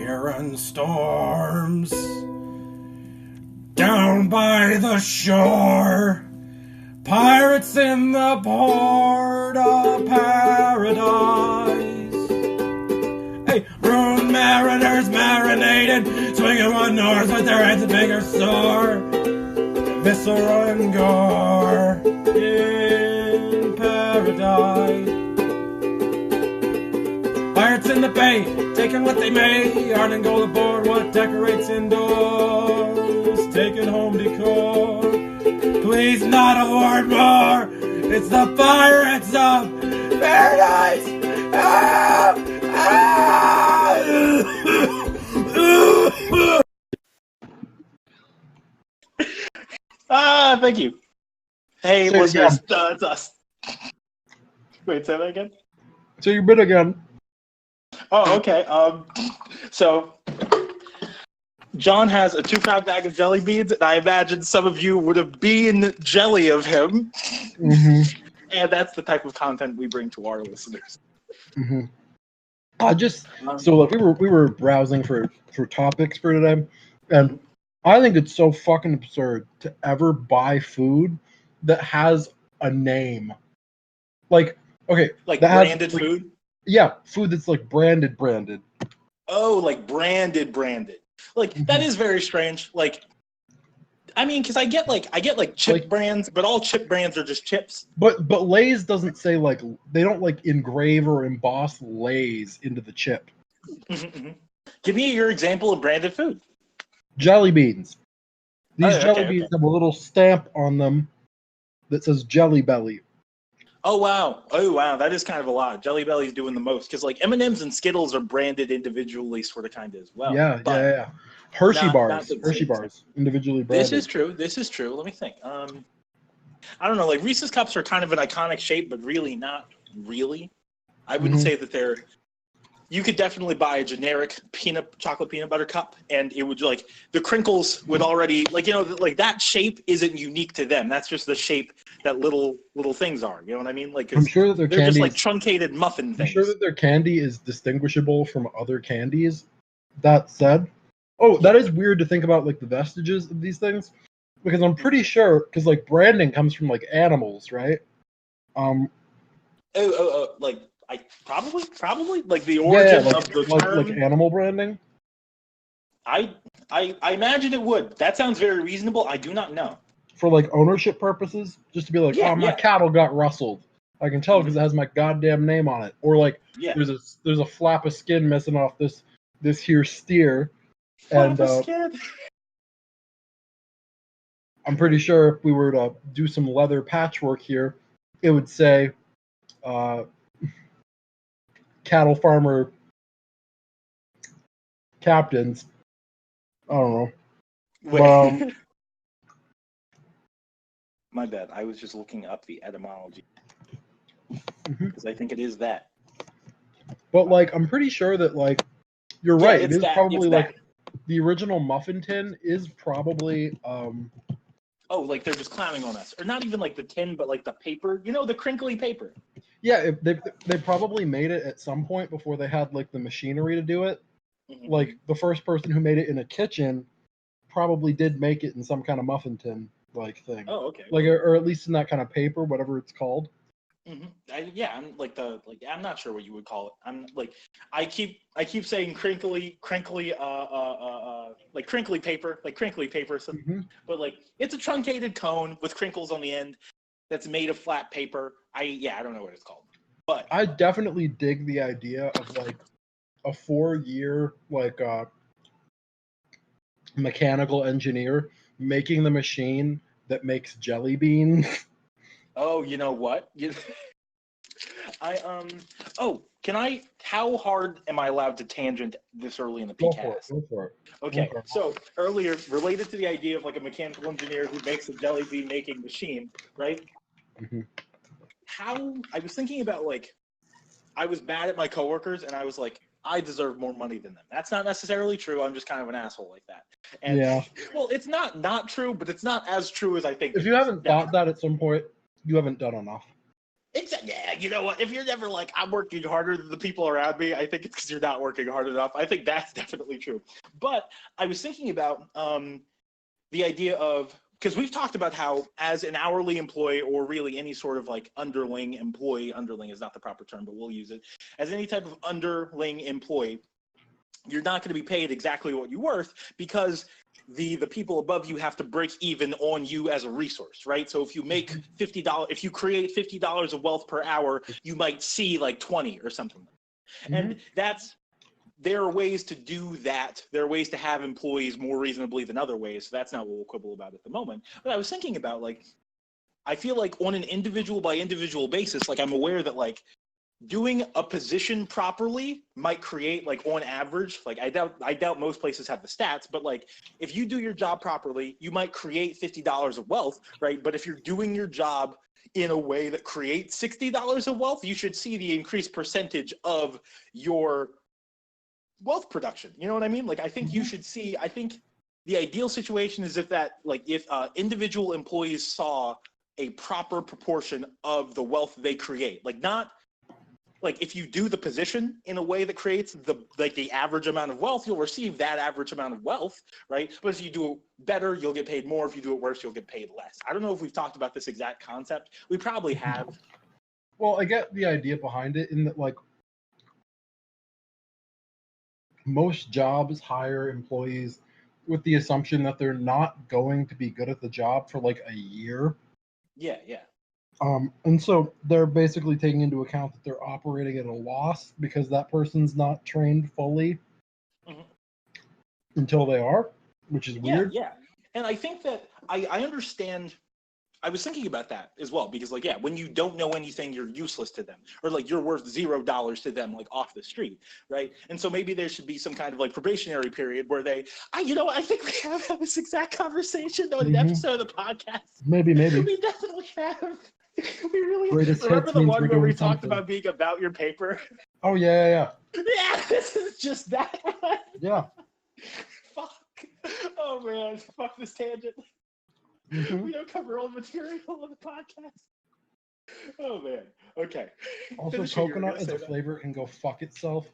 siren storms. Down by the shore, pirates in the port of paradise. Hey, ruined mariners marinated, swinging one north with their heads and fingers sore. Viscera and gore in paradise. Pirates in the bay, taking what they may, yarn and gold aboard what decorates indoors, taking home decor. Please not a word more, it's the pirates of paradise! Thank you. Hey, listeners, it's us. Wait, say that again? So you've been again. Oh, okay. So John has a 2-pound bag of jelly beans, and I imagine some of you would have been jelly of him. Mm-hmm. And that's the type of content we bring to our listeners. Mm-hmm. So like we were browsing for topics for today, and I think it's so fucking absurd to ever buy food that has a name. Like, okay, like that branded has, like, food? Yeah, food that's like branded. Oh, like branded. Like, that is very strange. Like, I mean, because I get chip brands, but all chip brands are just chips. But Lay's doesn't say, like, they don't like engrave or emboss Lay's into the chip. Mm-hmm. Give me your example of branded food. Jelly beans. These jelly beans have a little stamp on them that says Jelly Belly. Oh wow, that is kind of a lot. Jelly Belly's doing the most because like M&Ms and Skittles are branded individually, sort of, kind of as well. Yeah. Hershey bars individually branded. This is true. Let me think. I don't know. Like Reese's cups are kind of an iconic shape, but really not really. I wouldn't say that they're. You could definitely buy a generic chocolate peanut butter cup, and it would like the crinkles would already like that shape isn't unique to them. That's just the shape that little things are. You know what I mean? Like I'm sure that they're just like truncated muffin things. I'm sure that their candy is distinguishable from other candies. That said, that is weird to think about, like the vestiges of these things, because I'm pretty sure because like branding comes from like animals, right? Like. I probably like the origin of the term. Like animal branding. I imagine it would. That sounds very reasonable. I do not know. For like ownership purposes, just to be like, my cattle got rustled. I can tell because it has my goddamn name on it. Or like, there's a flap of skin missing off this here steer. Flap of skin. I'm pretty sure if we were to do some leather patchwork here, it would say, cattle farmer captains. I don't know. Wait. My bad. I was just looking up the etymology because I think it is that. But like, I'm pretty sure that like you're right. It is probably like the original muffin tin is probably. Oh, like they're just clowning on us, or not even like the tin, but like the paper. You know, the crinkly paper. Yeah, they probably made it at some point before they had like the machinery to do it. Mm-hmm. Like the first person who made it in a kitchen probably did make it in some kind of muffin tin like thing. Oh, okay. Like or at least in that kind of paper, whatever it's called. Mm-hmm. I'm not sure what you would call it. I'm like I keep saying crinkly like crinkly paper. So, but like it's a truncated cone with crinkles on the end. That's made of flat paper. I don't know what it's called. But I definitely dig the idea of like a 4-year like mechanical engineer making the machine that makes jelly beans. Oh, you know what? How hard am I allowed to tangent this early in the PCast? Go for it. Okay, so earlier, related to the idea of like a mechanical engineer who makes a jelly bean making machine, right? Mm-hmm. How I was thinking about like, I was mad at my coworkers and I was like, I deserve more money than them. That's not necessarily true. I'm just kind of an asshole like that. And well, it's not true, but it's not as true as I think. If you haven't thought that at some point, you haven't done enough. Yeah, you know what? If you're never like, I'm working harder than the people around me, I think it's because you're not working hard enough. I think that's definitely true. But I was thinking about the idea of, because we've talked about how as an hourly employee or really any sort of like underling employee, underling is not the proper term, but we'll use it, as any type of underling employee, you're not going to be paid exactly what you're worth because the people above you have to break even on you as a resource, right? So if you make $50, if you create $50 of wealth per hour, you might see like 20 or something. And there are ways to do that. There are ways to have employees more reasonably than other ways. So that's not what we'll quibble about at the moment. But I was thinking about, like, I feel like on an individual by individual basis, like I'm aware that like doing a position properly might create, like, on average, like I doubt most places have the stats, but like if you do your job properly, you might create $50 of wealth, right? But if you're doing your job in a way that creates $60 of wealth, you should see the increased percentage of your wealth production. You know what I mean? Like, I think you should see, I think the ideal situation is if individual employees saw a proper proportion of the wealth they create. Like, not like if you do the position in a way that creates the average amount of wealth, you'll receive that average amount of wealth, right? But if you do it better, you'll get paid more. If you do it worse, you'll get paid less. I don't know if we've talked about this exact concept. We probably have. Well, I get the idea behind it in that, like, most jobs hire employees with the assumption that they're not going to be good at the job for like a year. Yeah. And so they're basically taking into account that they're operating at a loss because that person's not trained fully until they are, which is weird. Yeah. And I think that I understand. I was thinking about that as well, because like, yeah, when you don't know anything, you're useless to them, or like you're worth $0 to them, like off the street, right? And so maybe there should be some kind of like probationary period where I think we have had this exact conversation on an episode of the podcast. Maybe. We definitely have. We really remember the one where we talked about being about your paper? Oh, yeah. Yeah, this is just that one. Yeah. Fuck. Oh, man. Fuck this tangent. We don't cover all the material on the podcast. Oh, man. Okay. Also, coconut as a flavor can go fuck itself.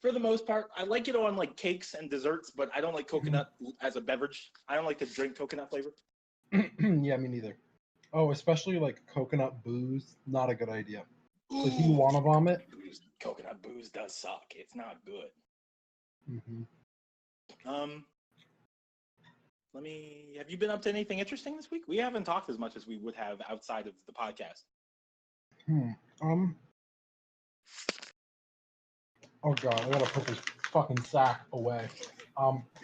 For the most part, I like it on like cakes and desserts, but I don't like coconut as a beverage. I don't like to drink coconut flavor. Yeah, me neither. Oh, especially like coconut booze, not a good idea. If you want to vomit, coconut booze does suck. It's not good. Have you been up to anything interesting this week? We haven't talked as much as we would have outside of the podcast. Oh god, I gotta put this fucking sack away.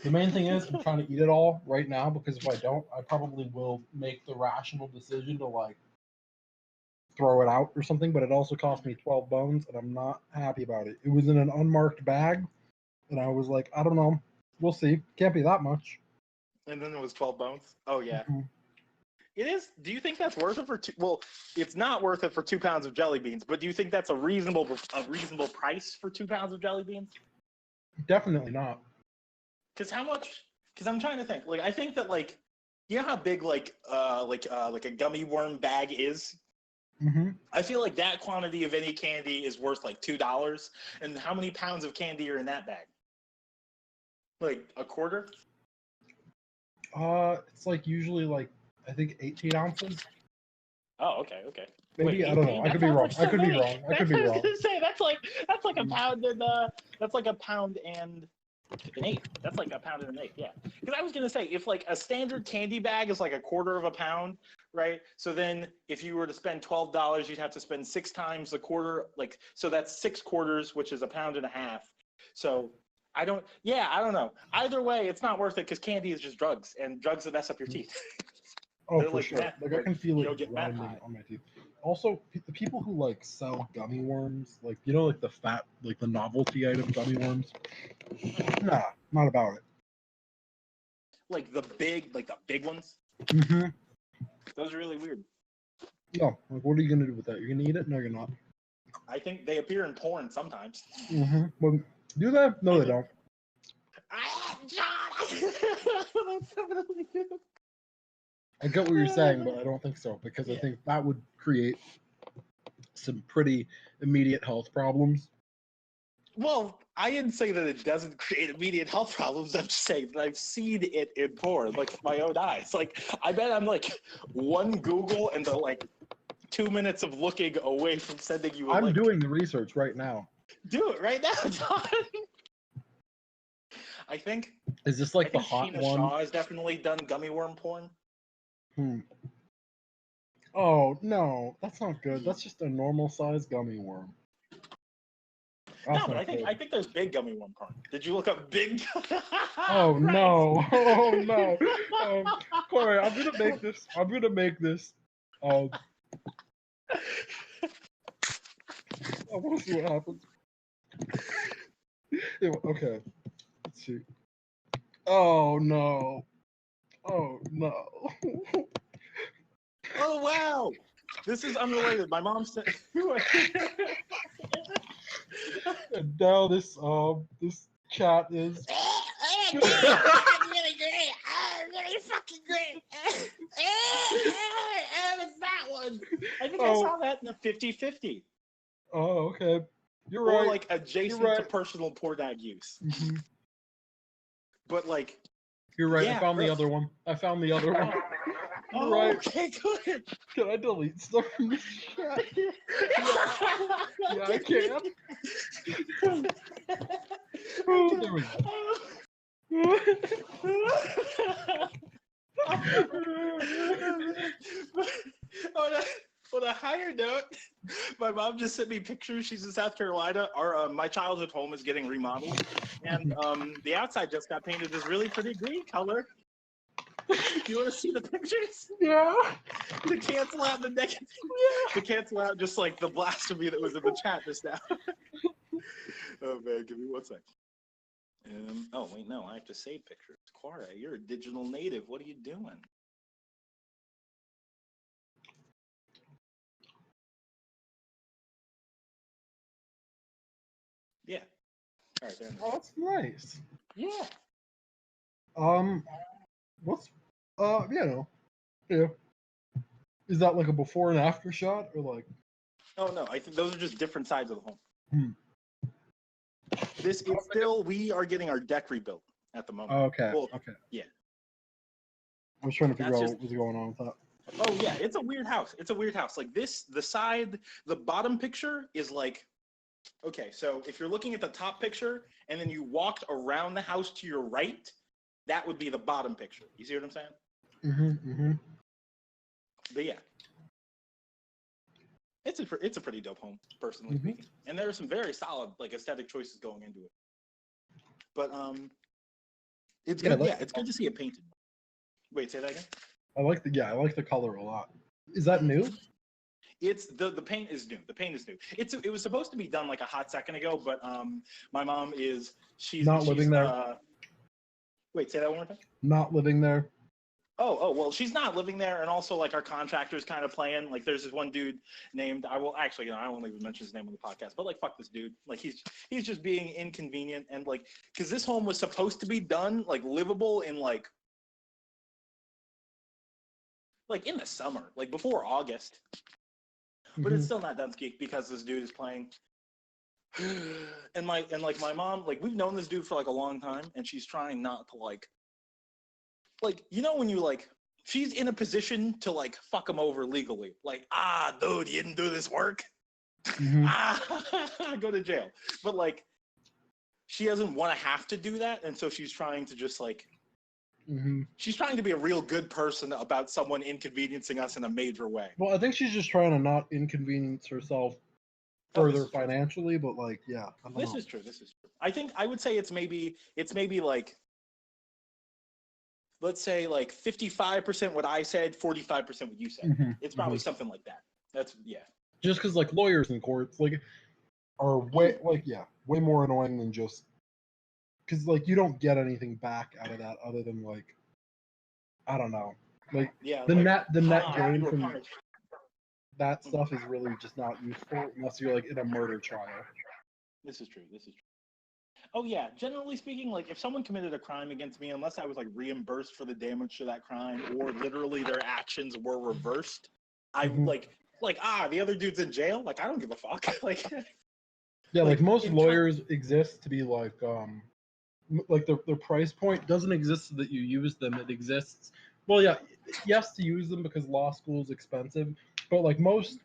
The main thing is I'm trying to eat it all right now, because if I don't, I probably will make the rational decision to like throw it out or something, but it also cost me 12 bones and I'm not happy about it. It was in an unmarked bag and I was like, I don't know. We'll see. Can't be that much. And then it was 12 bones? Oh, yeah. It is. Do you think that's worth it for well, it's not worth it for 2 pounds of jelly beans, but do you think that's a reasonable price for 2 pounds of jelly beans? Definitely not. Because how much? Because I'm trying to think. Like, I think that, like, you know how big like a gummy worm bag is? I feel like that quantity of any candy is worth like $2. And how many pounds of candy are in that bag? Like a quarter? It's like usually like I think 18 ounces. Oh, okay. Maybe. Wait, I don't know. I could be wrong. I could be wrong. I was gonna say that's like a pound and that's like a pound and an eighth. That's like a pound and an eighth. Yeah. Because I was gonna say, if like a standard candy bag is like a quarter of a pound, right? So then if you were to spend $12, you'd have to spend 6 times the quarter. Like, so that's 6 quarters, which is a pound and a half. So I don't know. Either way, it's not worth it, because candy is just drugs, and drugs that mess up your teeth. Oh, for sure. Like, I can feel it grinding on my teeth. Also, the people who like sell gummy worms, like, you know, like the fat, like the novelty item gummy worms. Nah, not about it. Like the big ones. Those are really weird. No, like, what are you gonna do with that? You're gonna eat it? No, you're not. I think they appear in porn sometimes. Well, do they? No, they don't. I get what you're saying, but I don't think so, because I think that would create some pretty immediate health problems. Well, I didn't say that it doesn't create immediate health problems. I'm just saying that I've seen it in porn, like with my own eyes. Like, I bet I'm like one Google and the like 2 minutes of looking away from sending you. I'm doing the research right now. Do it right now, John. I think. Is this like the think hot Sheena one? Shaw has definitely done gummy worm porn. Oh no, that's not good. That's just a normal size gummy worm. That's No, but not I think there's big gummy worm porn. Did you look up big? Oh no! Oh no! Corey, I'm gonna make this. I want to see what happens. Yeah, okay, let's see. Oh no! Oh no! Oh wow! This is unrelated. My mom said. And now this chat is. Really great. Really fucking great. It's that one. I think I saw that in the 50-50. Oh, okay. You're or right. like adjacent to personal porn ad use. Mm-hmm. But like. You're right. Yeah, I found the other one. Oh, right. Okay, good. Can I delete stuff from this chat? Yeah, I can. Oh, there we go. On a higher note, my mom just sent me pictures. She's in South Carolina. My childhood home is getting remodeled, and the outside just got painted this really pretty green color. You want to see the pictures? Yeah. To cancel out the negative. Yeah. To cancel out just like the blasphemy that was in the chat just now. Oh man, give me 1 sec. Oh wait, no, I have to save pictures. Quar, you're a digital native. What are you doing? Yeah. All right, there. Oh, that's nice. Yeah. What's yeah. Is that like a before and after shot or like? Oh no, I think those are just different sides of the home. This is still, we are getting our deck rebuilt at the moment. Okay. Well, okay. Yeah. I was trying to figure out what was going on with that. Oh yeah, it's a weird house. It's a weird house. Like this, the bottom picture is like, okay, so if you're looking at the top picture and then you walked around the house to your right, that would be the bottom picture. You see what I'm saying? But yeah, it's a pretty dope home, personally speaking. And there are some very solid like aesthetic choices going into it. But it's good. Yeah, it's good to see it painted. Wait, say that again. I like the color a lot. Is that new? It's the paint is new. The paint is new. It was supposed to be done like a hot second ago, but my mom she's not living there. Wait, say that one more time. Not living there. Oh, well, she's not living there, and also like our contractor's kind of playing. Like, there's this one dude named I won't even mention his name on the podcast, but like, fuck this dude. Like, he's just being inconvenient, and like, because this home was supposed to be done like livable in like in the summer, like before August, but it's still not done because this dude is playing. And my mom, like, we've known this dude for like a long time, and she's trying not to like you know when you like she's in a position to like fuck him over legally, like, dude, you didn't do this work. Go to jail. But like she doesn't want to have to do that, and so she's trying to just like she's trying to be a real good person about someone inconveniencing us in a major way. Well, I think she's just trying to not inconvenience herself further financially, but like, yeah. This is true. I would say it's maybe like, let's say like 55% what I said, 45% what you said. It's probably something like that. That's just because like lawyers in courts like are way more annoying than just because like you don't get anything back out of that other than like, I don't know, like the net gain from that stuff is really just not useful unless you're like in a murder trial. This is true. Oh yeah, generally speaking, like if someone committed a crime against me, unless I was like reimbursed for the damage to that crime or literally their actions were reversed, I like Like, the other dude's in jail. Like, I don't give a fuck. Like, Yeah, like most in lawyers exist to be like their price point doesn't exist so that you use them. It exists. Well, yeah, yes, to use them because law school is expensive, but like most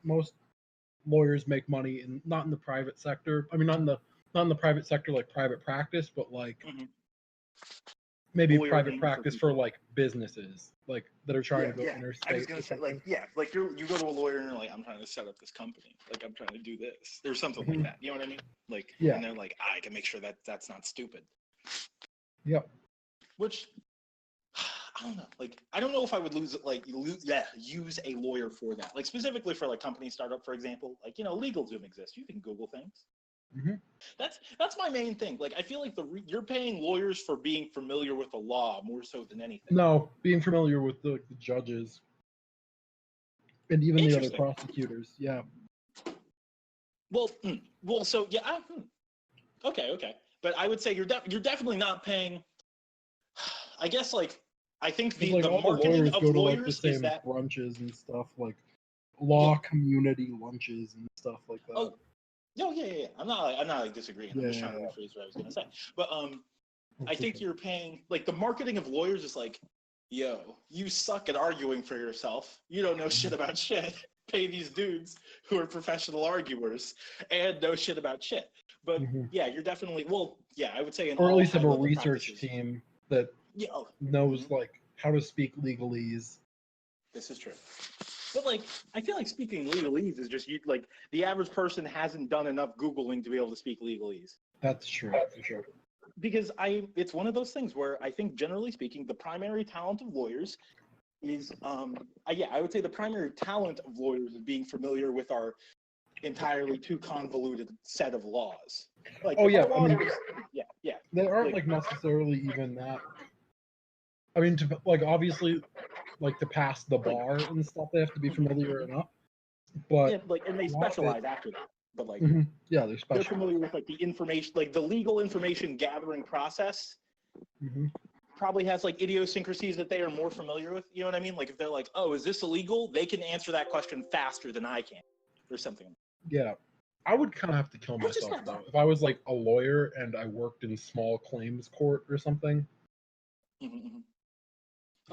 lawyers make money not in the private sector. I mean, not in the private sector like private practice, but like maybe private practice for like businesses like that are trying to go interstate. I was gonna say, like, like you go to a lawyer and you're like, I'm trying to set up this company, like I'm trying to do this, or something like that. You know what I mean? Like, and they're like, I can make sure that that's not stupid. Yep. Which I don't know. Like, I don't know if I would use a lawyer for that. Like specifically for like company startup, for example. Like, you know, LegalZoom exists. You can Google things. That's my main thing. Like, I feel like you're paying lawyers for being familiar with the law more so than anything. No, being familiar with the judges and even the other prosecutors. Yeah. Well, so yeah. Okay. But I would say you're definitely not paying. I guess like I think the marketing of lawyers go to, like, the same is that brunches and stuff, like law community lunches and stuff like that. Oh, no, yeah. I'm not like disagreeing. I'm just trying to rephrase what I was gonna say. But I think you're paying like the marketing of lawyers is like, yo, you suck at arguing for yourself. You don't know shit about shit. Pay these dudes who are professional arguers and know shit about shit. But yeah, you're definitely I would say or at least have a research team that knows like how to speak legalese. This is true. But like, I feel like speaking legalese is just like the average person hasn't done enough Googling to be able to speak legalese. That's true, for sure. Because it's one of those things where I think generally speaking, the primary talent of lawyers is, I would say the primary talent of lawyers is being familiar with our entirely too convoluted set of laws. Like, I mean, yeah. They aren't like necessarily even that. I mean, to like obviously, like to pass the bar and stuff, they have to be familiar enough. But and they specialize after that. But like, they're familiar with like the information, like the legal information gathering process. Probably has like idiosyncrasies that they are more familiar with. You know what I mean? Like if they're like, oh, is this illegal? They can answer that question faster than I can, or something. Yeah. I would kind of have to kill myself though if I was like a lawyer and I worked in small claims court or something.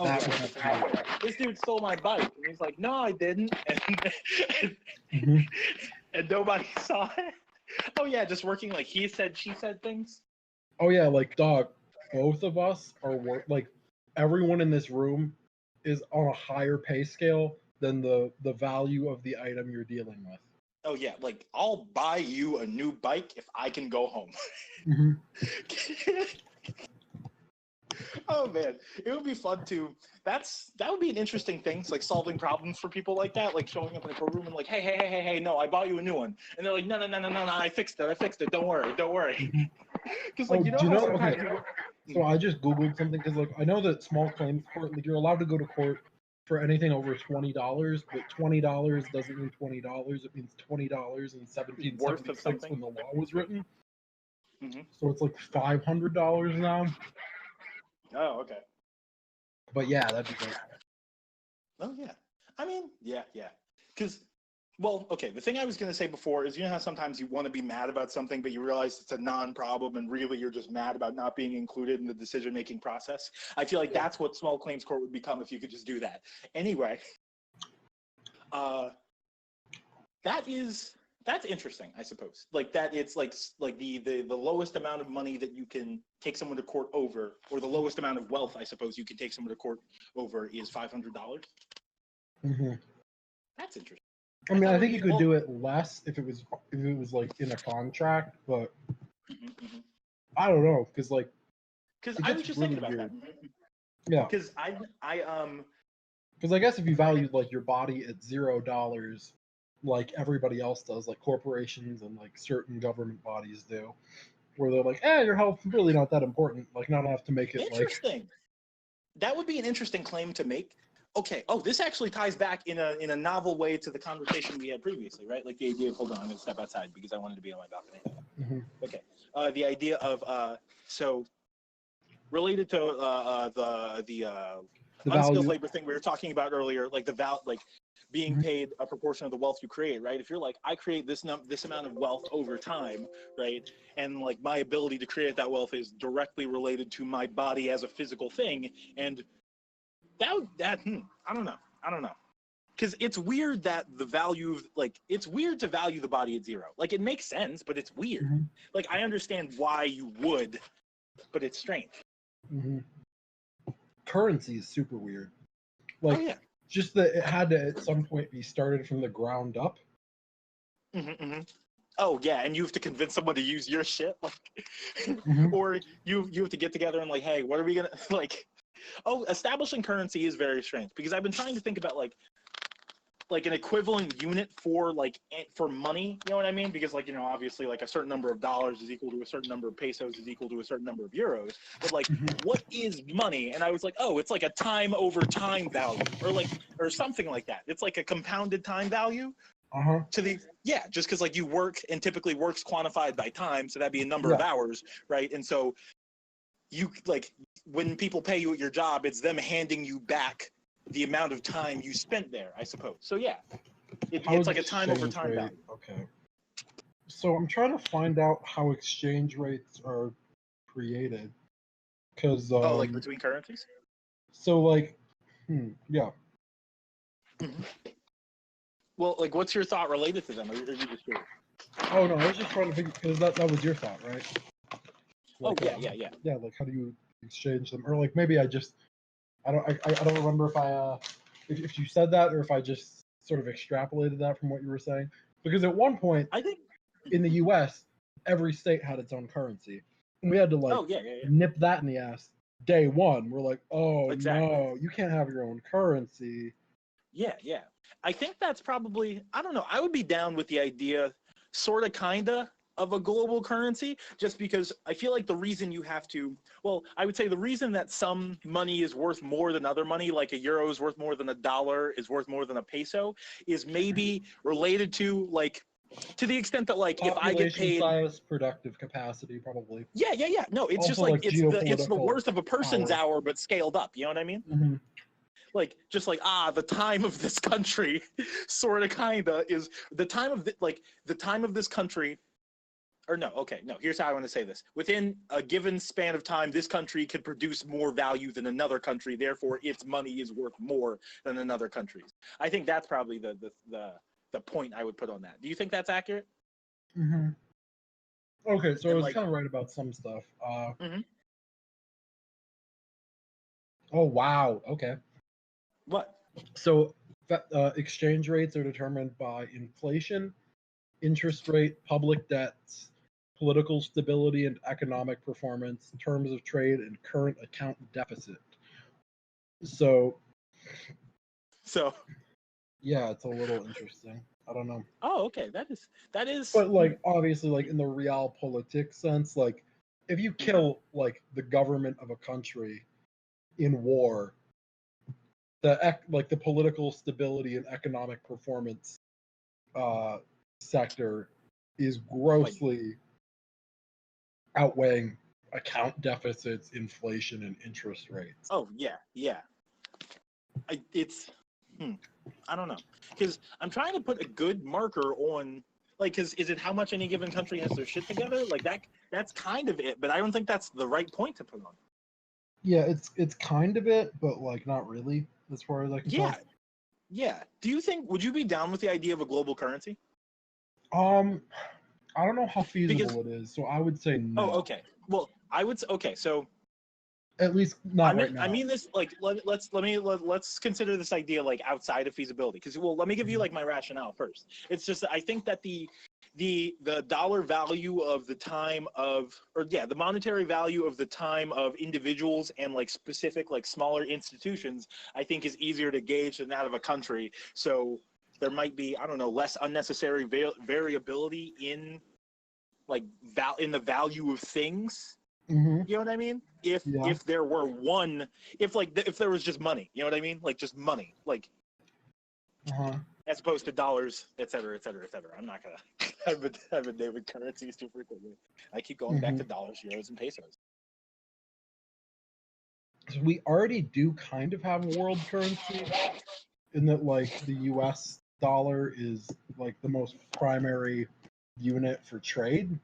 Oh, this dude stole my bike, and he's like, "No, I didn't," and nobody saw it. Oh yeah, just working like he said, she said things. Oh yeah, like dog. Both of us are like everyone in this room is on a higher pay scale than the value of the item you're dealing with. Oh yeah, like I'll buy you a new bike if I can go home. Oh man, it would be fun to. That would be an interesting thing. It's like solving problems for people like that, like showing up in a courtroom and like, hey, no, I bought you a new one, and they're like, no, I fixed it. Don't worry. Because like So I just googled something because like I know that small claims court, like you're allowed to go to court for anything over $20, but $20 doesn't mean $20. It means $20 in 1776 when the law was written. So it's like $500 now. Oh, okay. But yeah, that'd be great. Oh yeah. I mean, yeah. Because, well, okay. The thing I was gonna say before is, you know how sometimes you want to be mad about something, but you realize it's a non-problem, and really you're just mad about not being included in the decision-making process. I feel like that's what small claims court would become if you could just do that. Anyway, that's interesting, I suppose. Like that, it's like the lowest amount of money that you can take someone to court over, or the lowest amount of wealth, I suppose, you can take someone to court over is $500. That's interesting. I mean, I think you could do it less if it was like in a contract, but I don't know because I was just thinking about that. Yeah. Because because I guess if you valued like your body at $0, like everybody else does, like corporations and like certain government bodies do, where they're like, your health's really not that important, like not enough to make it interesting. That would be an interesting claim to make. Okay. Oh, this actually ties back in a novel way to the conversation we had previously, right? Like the idea of, hold on, I'm going to step outside because I wanted to be on my balcony. Okay. The idea of so related to the unskilled labor thing we were talking about earlier, like being paid a proportion of the wealth you create, right? If you're like, I create this amount of wealth over time, right? And like my ability to create that wealth is directly related to my body as a physical thing, and I don't know. Because it's weird that the value of, like, it's weird to value the body at zero. Like, it makes sense, but it's weird. Mm-hmm. Like, I understand why you would, but it's strange. Mm-hmm. Currency is super weird. Like, Oh, yeah. just that it had to at some point be started from the ground up. Oh, yeah, and you have to convince someone to use your shit, like, or you have to get together and like, hey, what are we gonna like? Oh, establishing currency is very strange because I've been trying to think about like an equivalent unit for like for money, you know what I mean? Because like, you know, obviously like a certain number of dollars is equal to a certain number of pesos is equal to a certain number of euros. But like, what is money? And I was like, oh, it's like a time over time value, or something like that. It's like a compounded time value. Just because like you work, and typically work's quantified by time, so that'd be a number of hours, right? And so you like when people pay you at your job, it's them handing you back the amount of time you spent there, I suppose. So yeah, it's like a time over time value. Okay. So I'm trying to find out how exchange rates are created, because like between currencies. So like, yeah. Well, like, what's your thought related to them? Or are you just curious? Oh no, I was just trying to figure, because that was your thought, right? Like, yeah. Yeah, like how do you exchange them, or like maybe I don't remember if you said that or if I just sort of extrapolated that from what you were saying. Because at one point, I think in the U.S., every state had its own currency, and we had to nip that in the ass day one. We're like, oh no, you can't have your own currency. Yeah. I think that's probably, I don't know. I would be down with the idea, sort of, kinda, of a global currency, just because I feel like the reason you have to, well, I would say the reason that some money is worth more than other money, like a euro is worth more than a dollar, is worth more than a peso, is maybe related to, like, to the extent that, like, if I get paid, size, productive capacity, probably. Yeah. No, it's also, just like it's the worth of a person's power. hour, but scaled up. You know what I mean? Like, just like, the time of this country, sort of, kinda, is the time of the time of this country. Or no, here's how I want to say this. Within a given span of time, this country could produce more value than another country, therefore its money is worth more than another country's. I think that's probably the point I would put on that. Do you think that's accurate? Okay, so I was kind of right about some stuff. Oh, wow. Okay. What? So exchange rates are determined by inflation, interest rate, public debts, political stability and economic performance, terms of trade, and current account deficit. So yeah, it's a little interesting. I don't know. Oh, okay. That is. But like, obviously, like in the realpolitik sense, like if you kill like the government of a country in war, the political stability and economic performance sector is grossly outweighing account deficits, inflation, and interest rates. Oh yeah. I don't know, because I'm trying to put a good marker on, like, because is it how much any given country has their shit together? Like that's kind of it, but I don't think that's the right point to put on. Yeah, it's kind of it, but like not really, as far as I can tell. Yeah. Would you be down with the idea of a global currency? I don't know how feasible it is, so I would say no. Oh, okay. Well, I would say, okay, so at least not right now. I mean this, like, let's consider this idea like outside of feasibility, because, well, let me give you like my rationale first. It's just that I think that the dollar value of the time of, the monetary value of the time of individuals and like specific like smaller institutions, I think is easier to gauge than that of a country. So there might be, I don't know, less unnecessary variability in like in the value of things. You know what I mean? If there were if there was just money, you know what I mean? Like just money, like as opposed to dollars, et cetera, et cetera, et cetera. I'm not gonna I've been naming currencies too frequently. I keep going back to dollars, euros, and pesos. So we already do kind of have a world currency in that like the U.S. dollar is like the most primary unit for trade,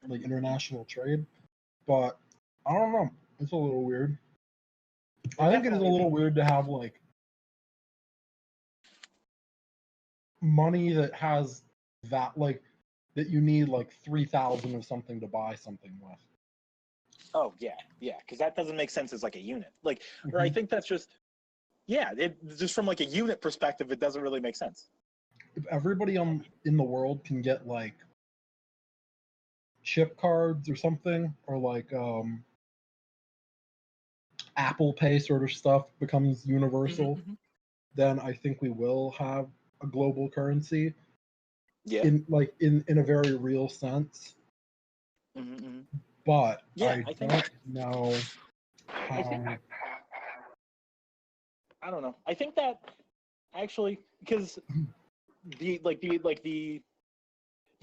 like international trade. But I don't know. It's a little weird. I think it is a little weird to have like money that has that like that you need like 3,000 of something to buy something with. Oh yeah, because that doesn't make sense as like a unit. Like, or I think that's just it just from like a unit perspective, it doesn't really make sense. If everybody in the world can get like chip cards or something, or like Apple Pay sort of stuff becomes universal, then I think we will have a global currency. Yeah. In a very real sense. But I don't know how. I don't know. I think that actually because the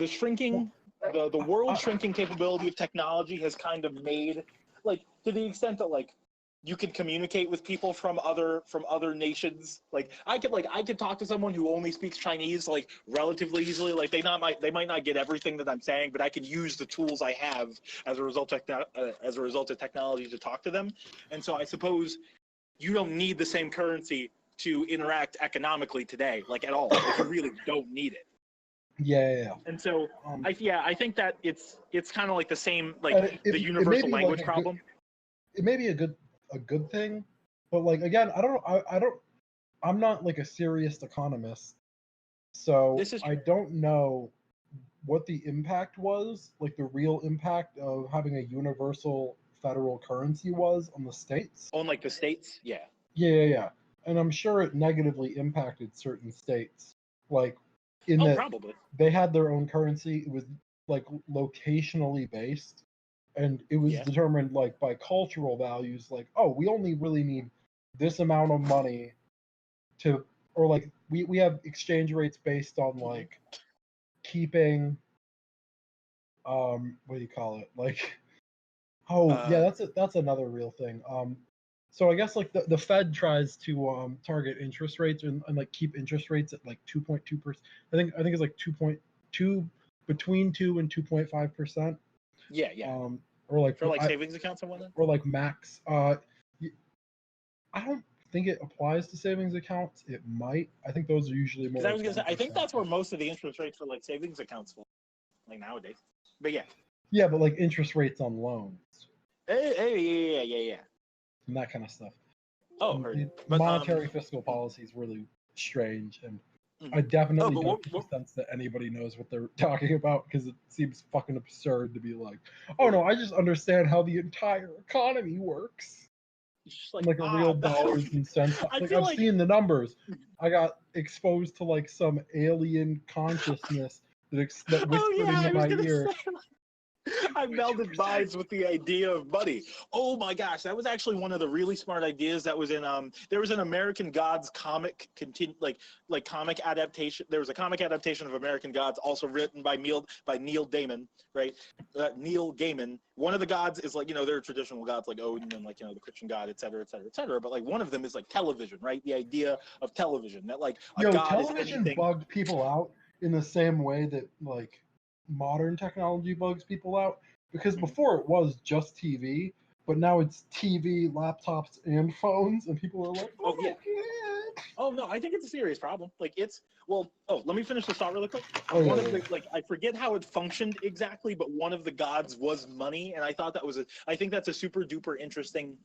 shrinking the world shrinking capability of technology has kind of made like to the extent that like you can communicate with people from other nations. Like I could talk to someone who only speaks Chinese like relatively easily. Like they might not get everything that I'm saying, but I can use the tools I have as a result of technology to talk to them. And so I suppose you don't need the same currency to interact economically today, like at all. Like you really don't need it. Yeah. And so I think that it's kind of like the same like the universal language problem. It may be a good thing, but like again, I'm not like a serious economist, so I don't know what the impact was, like the real impact of having a universal federal currency was on the states. On like the states, yeah. Yeah. And I'm sure it negatively impacted certain states, like in that probably they had their own currency. It was like locationally based, and it was determined like by cultural values, like, oh, we only really need this amount of money to, or like we have exchange rates based on like keeping what do you call it, like that's another real thing. So I guess like the Fed tries to target interest rates and like keep interest rates at like 2.2%. I think it's like 2.2, between 2 and 2.5%. Yeah. Or like for like savings accounts and whatnot. Or like max. I don't think it applies to savings accounts. It might. I think those are usually more. I was gonna say I think that's where most of the interest rates for like savings accounts fall, like nowadays. But yeah. Yeah, but like interest rates on loans. Yeah. And that kind of stuff. But monetary fiscal policy is really strange, and I definitely don't get the sense that anybody knows what they're talking about, because it seems fucking absurd to be like, oh no, I just understand how the entire economy works. Like a real dollars and cents. Like I've seen the numbers. I got exposed to like some alien consciousness that whispered into my ear. I melded minds with the idea of money. Oh my gosh, that was actually one of the really smart ideas that was in there was an American Gods comic comic adaptation. There was a comic adaptation of American Gods also written by Neil Gaiman, right? Neil Gaiman. One of the gods is like, there are traditional gods like Odin and like, the Christian god, et cetera, but like one of them is like television, right? The idea of television, that like a god television is anything. Bugged people out in the same way that like modern technology bugs people out, because before it was just TV, but now it's TV, laptops, and phones, and people are like, oh yeah. Oh no, I think it's a serious problem. Like let me finish this thought really quick. I forget how it functioned exactly, but one of the gods was money, and I thought I think that's a super duper interesting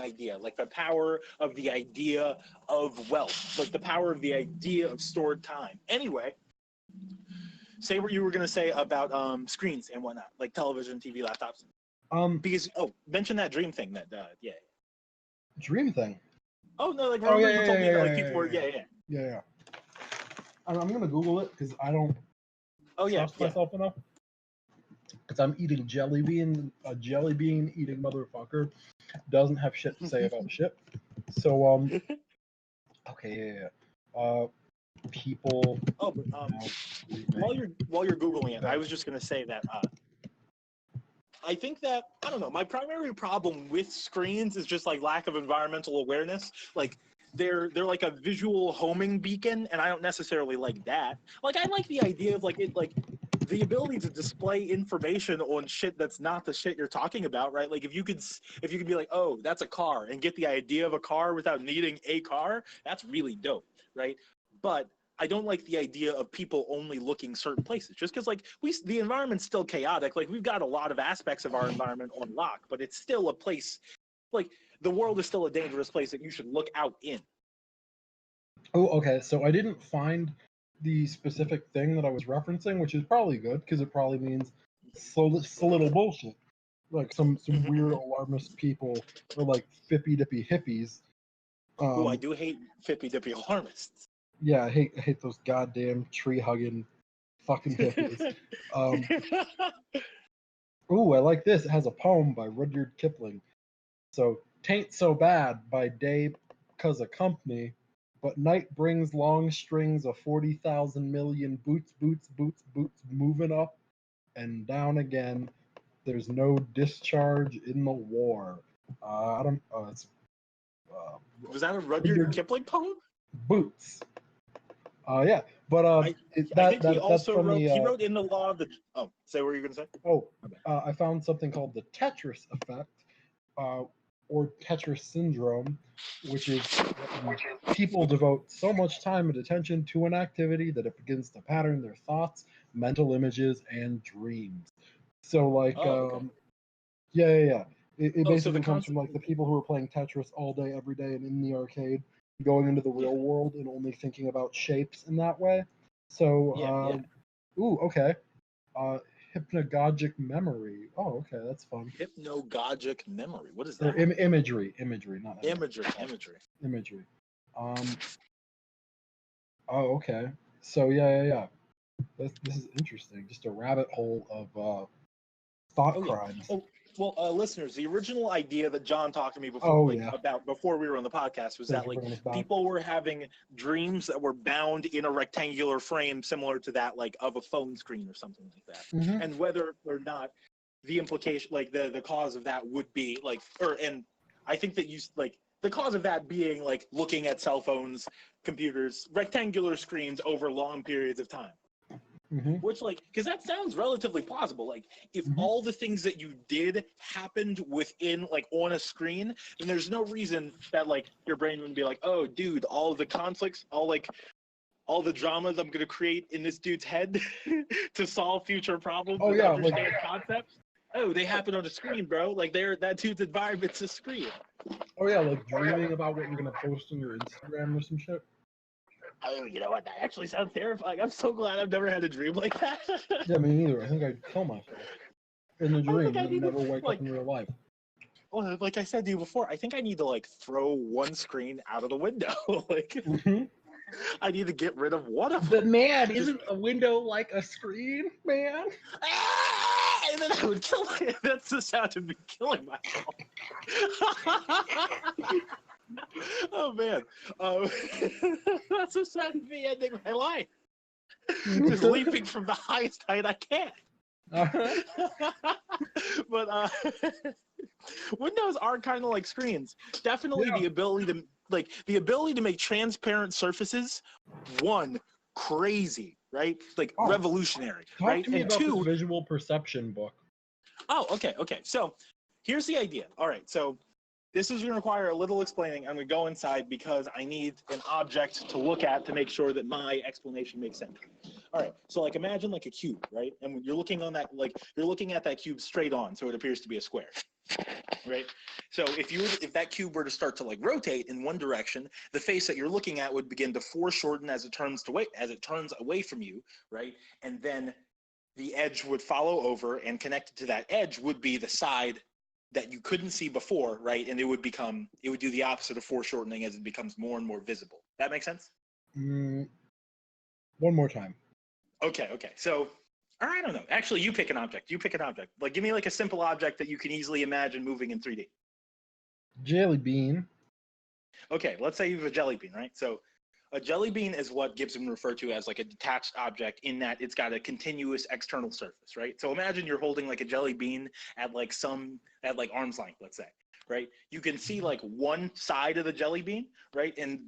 idea. Like the power of the idea of wealth, like the power of the idea of stored time. Anyway, say what you were going to say about screens and whatnot, like television, TV, laptops. Because mention that dream thing that dream thing. Oh no, like remember you told me that like people were yeah. I'm gonna Google it because I don't trust myself enough. Because I'm eating jelly bean, a jelly bean eating motherfucker doesn't have shit to say about shit. So okay, people. Oh, but while you're Googling it, I was just gonna say that I think that, I don't know, my primary problem with screens is just like lack of environmental awareness. Like they're like a visual homing beacon, and I don't necessarily like that. Like, I like the idea of like the ability to display information on shit that's not the shit you're talking about, right? Like, if you could be like, oh, that's a car, and get the idea of a car without needing a car, that's really dope, right? But I don't like the idea of people only looking certain places, just because like the environment's still chaotic. Like, we've got a lot of aspects of our environment on lock, but it's still a place. Like, the world is still a dangerous place that you should look out in. Oh, okay. So I didn't find the specific thing that I was referencing, which is probably good because it probably means so little bullshit. Like some weird alarmist people or like fippy dippy hippies. Oh, I do hate fippy dippy alarmists. Yeah, I hate those goddamn tree hugging fucking hippies. Ooh, I like this. It has a poem by Rudyard Kipling. So, "Tain't so bad by day 'cause of company, but night brings long strings of 40,000 million boots moving up and down again. There's no discharge in the war." I don't. It's Was that a Rudyard Kipling poem? Boots. Yeah, but I think he also from wrote. the, He wrote in the Law of the. Oh, say what were you going to say? Oh, I found something called the Tetris effect, or Tetris syndrome, which is when people devote so much time and attention to an activity that it begins to pattern their thoughts, mental images, and dreams. So, like, yeah. It basically comes from like the people who are playing Tetris all day, every day, and in the arcade, going into the real world and only thinking about shapes in that way. So, ooh, okay. Hypnagogic memory. Oh, okay, that's fun. Hypnagogic memory. What is that? Imagery, not imagery. Imagery. Oh, okay. So yeah. This is interesting. Just a rabbit hole of thought crimes. Oh, well, listeners, the original idea that John talked to me before, about before we were on the podcast, was that like people were having dreams that were bound in a rectangular frame, similar to that like of a phone screen or something like that, and whether or not the implication, like the cause of that would be like, and I think that the cause of that being like looking at cell phones, computers, rectangular screens over long periods of time. Which, like, because that sounds relatively plausible. Like, if all the things that you did happened within, like, on a screen, then there's no reason that, like, your brain would be like, oh, dude, all of the conflicts, all the dramas I'm going to create in this dude's head to solve future problems and understand concepts. Oh, they happen on a screen, bro. Like, that dude's environment's a screen. Oh, yeah, like dreaming about what you're going to post on your Instagram or some shit. Oh, you know what? That actually sounds terrifying. I'm so glad I've never had a dream like that. Yeah, me neither. I think I'd kill myself in the dream and never wake up in real life. Well, like I said to you before, I think I need to like throw one screen out of the window. Like, I need to get rid of one of them. But man, isn't a window like a screen, man? And then I would kill myself. That's the sound of me killing myself. Oh man, that's the sound of me ending my life. Just leaping from the highest height I can. But windows are kind of like screens. Definitely the ability to make transparent surfaces. One, crazy, right? Like revolutionary, right? Talk to me about this visual perception book. Oh, okay. So here's the idea. All right, so this is going to require a little explaining. I'm going to go inside because I need an object to look at to make sure that my explanation makes sense. All right, so like imagine like a cube, right? And when you're looking on that, like you're looking at that cube straight on, so it appears to be a square, right? So if that cube were to start to like rotate in one direction, the face that you're looking at would begin to foreshorten as it turns away from you, right? And then the edge would follow over, and connected to that edge would be the side that you couldn't see before, right? And it would do the opposite of foreshortening as it becomes more and more visible. That makes sense? One more time. Okay. So, or I don't know. Actually, you pick an object. Like, give me like a simple object that you can easily imagine moving in 3D. Jelly bean. Okay, let's say you have a jelly bean, right? So a jelly bean is what Gibson referred to as like a detached object, in that it's got a continuous external surface, right? So imagine you're holding like a jelly bean at like arm's length, let's say, right? You can see like one side of the jelly bean, right? And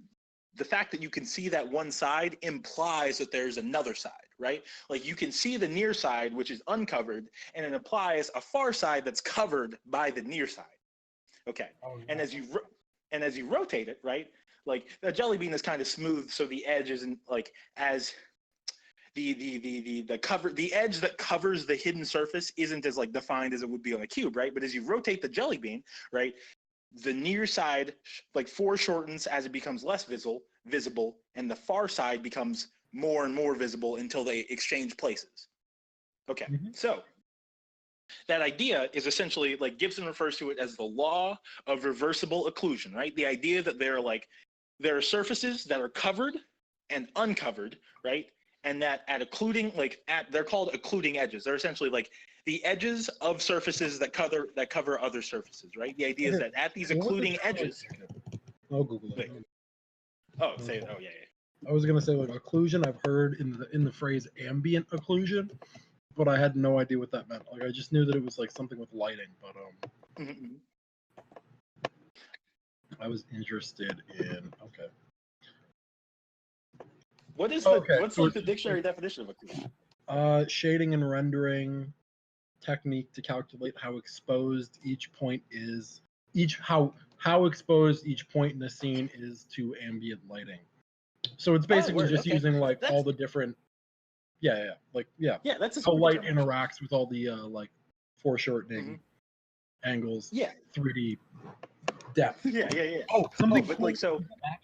the fact that you can see that one side implies that there's another side, right? Like you can see the near side, which is uncovered, and it implies a far side that's covered by the near side. Okay. Oh, yeah. And as you rotate it, right? Like the jelly bean is kind of smooth, so the edge isn't like as the edge that covers the hidden surface isn't as like defined as it would be on a cube, right? But as you rotate the jelly bean, right, the near side like foreshortens as it becomes less visible, and the far side becomes more and more visible until they exchange places. Okay, so that idea is essentially like Gibson refers to it as the law of reversible occlusion, right? The idea that there are surfaces that are covered and uncovered, right? And that they're called occluding edges. They're essentially like the edges of surfaces that cover other surfaces, right? The idea is that at these occluding edges. I'll Google it. Oh, say it. Oh, yeah, yeah. I was gonna say like occlusion. I've heard in the phrase ambient occlusion, but I had no idea what that meant. Like I just knew that it was like something with lighting, but I was interested in What's so like the dictionary definition of occlusion? Shading and rendering technique to calculate how exposed each point is, how exposed each point in the scene is to ambient lighting. So it's basically using like all the different, yeah, that's how light interacts with all the like foreshortening angles, 3D depth. Yeah. Oh, something but cool like so.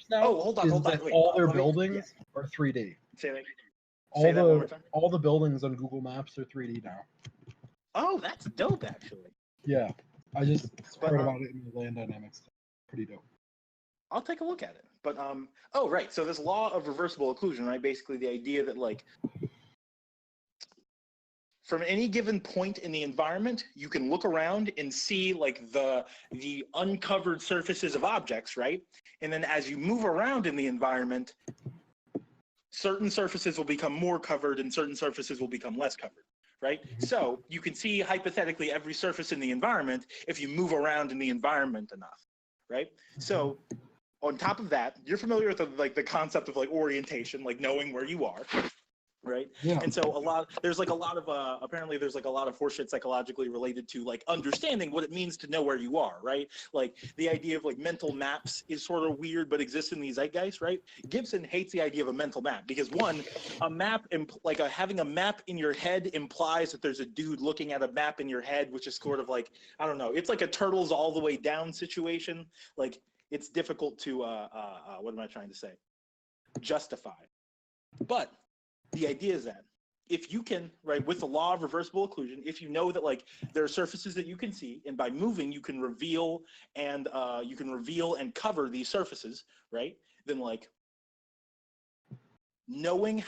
Now hold on. Wait, all their buildings are 3D. Say that. All the buildings on Google Maps are 3D now. Oh, that's dope, actually. Yeah, I just heard about it in the land dynamics. Pretty dope. I'll take a look at it. But oh right, so this law of reversible occlusion, right? Basically, the idea that like from any given point in the environment, you can look around and see like the uncovered surfaces of objects, right? And then as you move around in the environment, certain surfaces will become more covered and certain surfaces will become less covered, right? So you can see hypothetically every surface in the environment if you move around in the environment enough, right? So on top of that, you're familiar with the concept of like orientation, like knowing where you are, right? Yeah. And so there's a lot of horseshit psychologically related to like understanding what it means to know where you are, right? Like the idea of like mental maps is sort of weird but exists in the zeitgeist, right? Gibson hates the idea of a mental map because one, a map having a map in your head implies that there's a dude looking at a map in your head, which is sort of like, I don't know, it's like a turtles all the way down situation. Like it's difficult to what am I trying to say? Justify. But the idea is that if you can, right, with the law of reversible occlusion, if you know that like there are surfaces that you can see, and by moving you can reveal and cover these surfaces, right? Then like knowing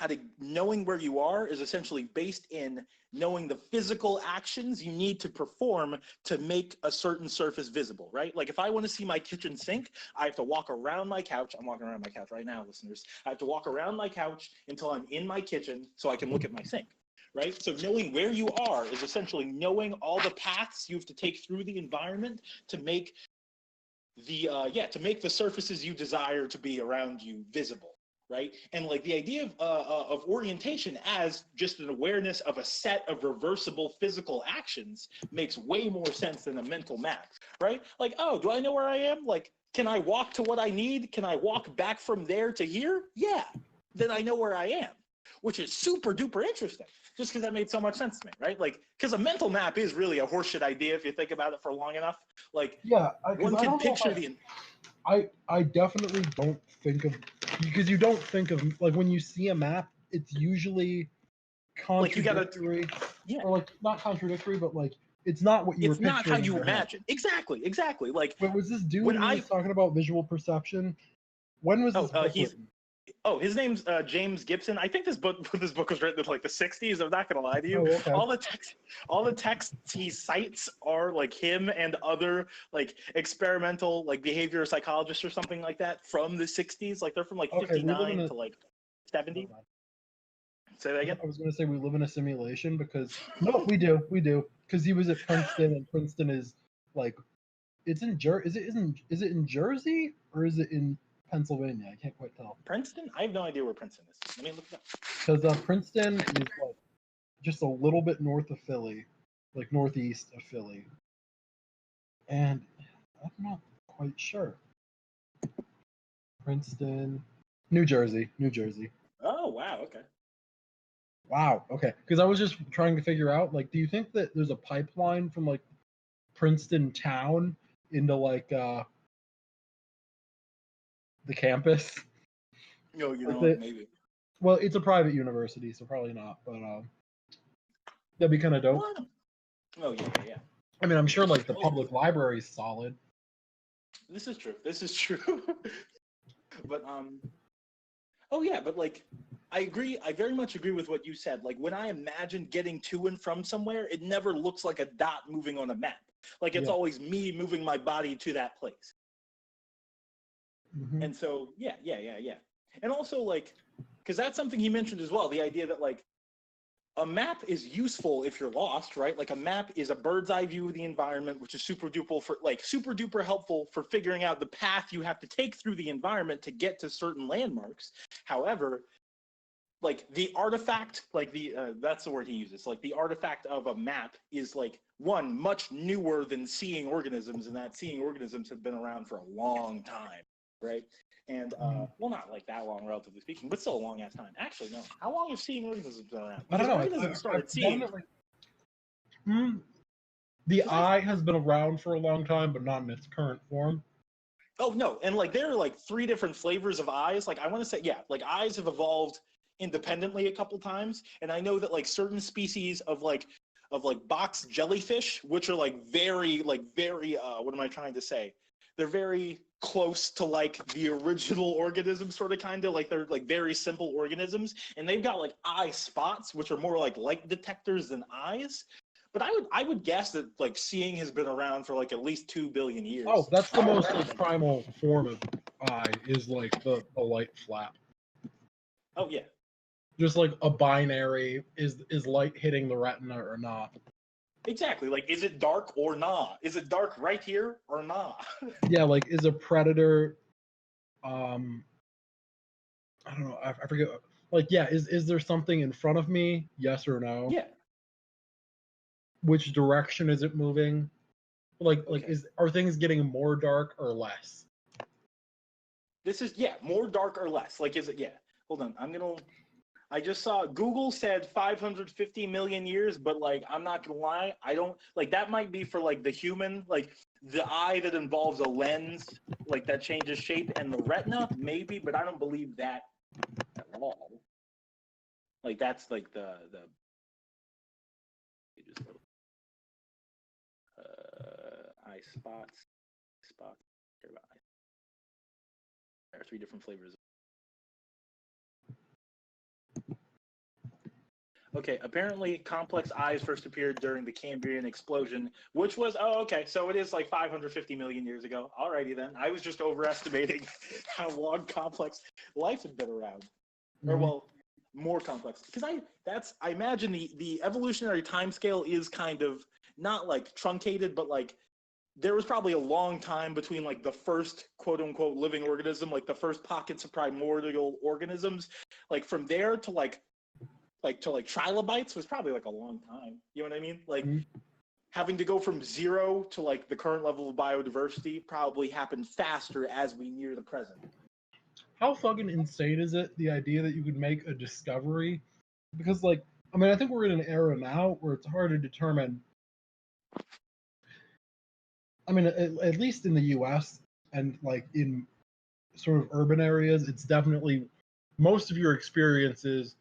where you are is essentially based in knowing the physical actions you need to perform to make a certain surface visible, right? Like if I want to see my kitchen sink, I have to walk around my couch. I'm walking around my couch right now, listeners. I have to walk around my couch until I'm in my kitchen so I can look at my sink, right? So knowing where you are is essentially knowing all the paths you have to take through the environment to make the surfaces you desire to be around you visible. Right. And like the idea of orientation as just an awareness of a set of reversible physical actions makes way more sense than a mental map. Right. Like, oh, do I know where I am? Like, can I walk to what I need? Can I walk back from there to here? Yeah. Then I know where I am, which is super duper interesting just because that made so much sense to me. Right. Like, because a mental map is really a horseshit idea if you think about it for long enough. Like, one can picture I definitely don't think of, because you don't think of like when you see a map, it's usually contradictory, or like not contradictory, but like it's not what you were picturing. It's not how you imagine. Exactly. Like, but was this dude who was talking about visual perception? When was this book written? Oh, his name's James Gibson. I think this book was written in like the 60s. I'm not gonna lie to you. Oh, okay. All the texts he cites are like him and other like experimental like behavioral psychologists or something like that from the 60s. Like they're from like 59 to like 70. Say that again. I was gonna say we live in a simulation because no, we do because he was at Princeton and Princeton is like It's in is it in Jersey or is it in Pennsylvania? I can't quite tell. Princeton? I have no idea where Princeton is. Let me look it up. Because Princeton is like just a little bit north of Philly, like northeast of Philly, and I'm not quite sure. Princeton, New Jersey, New Jersey. Oh wow, okay. Wow, okay. Because I was just trying to figure out, like, do you think that there's a pipeline from like Princeton town into like the campus? No, you Like know, the- maybe. Well, it's a private university, so probably not. But that'd be kind of dope. Well, oh yeah. I mean, I'm sure like the public library is solid. This is true. This is true. But oh yeah, but like I agree. I very much agree with what you said. Like when I imagine getting to and from somewhere, it never looks like a dot moving on a map. Like it's always me moving my body to that place. Mm-hmm. And so yeah. And also like, because that's something he mentioned as well. The idea that like a map is useful if you're lost, right? Like a map is a bird's eye view of the environment, which is super duper helpful for figuring out the path you have to take through the environment to get to certain landmarks. However, like the artifact, like that's the word he uses. Like the artifact of a map is like one much newer than seeing organisms, and that seeing organisms have been around for a long time, right? And well, not like that long, relatively speaking, but still a long ass time. Actually, no. How long have seeing organisms been around? I don't know. Organisms started seeing. The eye has been around for a long time, but not in its current form. Oh no, and like there are like 3 different flavors of eyes. Like I want to say, yeah, like eyes have evolved independently a couple times, and I know that like certain species of box jellyfish, which are like very what am I trying to say? They're very close to like the original organism, sort of kind of like they're like very simple organisms, and they've got like eye spots, which are more like light detectors than eyes. But I would guess that like seeing has been around for like at least 2 billion years. Oh, that's the most like primal form of eye is like the light flap. Oh yeah. Just like a binary is light hitting the retina or not. Exactly. Like, is it dark or not? Is it dark right here or not? Yeah, like is a predator I don't know, I forget, like yeah, is there something in front of me? Yes or no? Yeah. Which direction is it moving? Like Okay. are things getting more dark or less? This is more dark or less. Like, is it hold on, I just saw Google said 550 million years, but like I'm not gonna lie, I don't like that might be for like the human, like the eye that involves a lens, like that changes shape, and the retina, maybe, but I don't believe that at all. Like that's like the eye spots. Care about eye. There are 3 different flavors. Okay, apparently complex eyes first appeared during the Cambrian explosion, which was, so it is like 550 million years ago. Alrighty then. I was just overestimating how long complex life had been around. Mm-hmm. Or, well, more complex. Because I imagine the evolutionary timescale is kind of not like truncated, but like there was probably a long time between like the first quote unquote living organism, like the first pockets of primordial organisms, like from there to like trilobites was probably like a long time. You know what I mean? Like having to go from 0 to like the current level of biodiversity probably happened faster as we near the present. How fucking insane is it, the idea that you could make a discovery? Because like, I mean, I think we're in an era now where it's hard to determine. I mean, at least in the US and like in sort of urban areas, it's definitely most of your experiences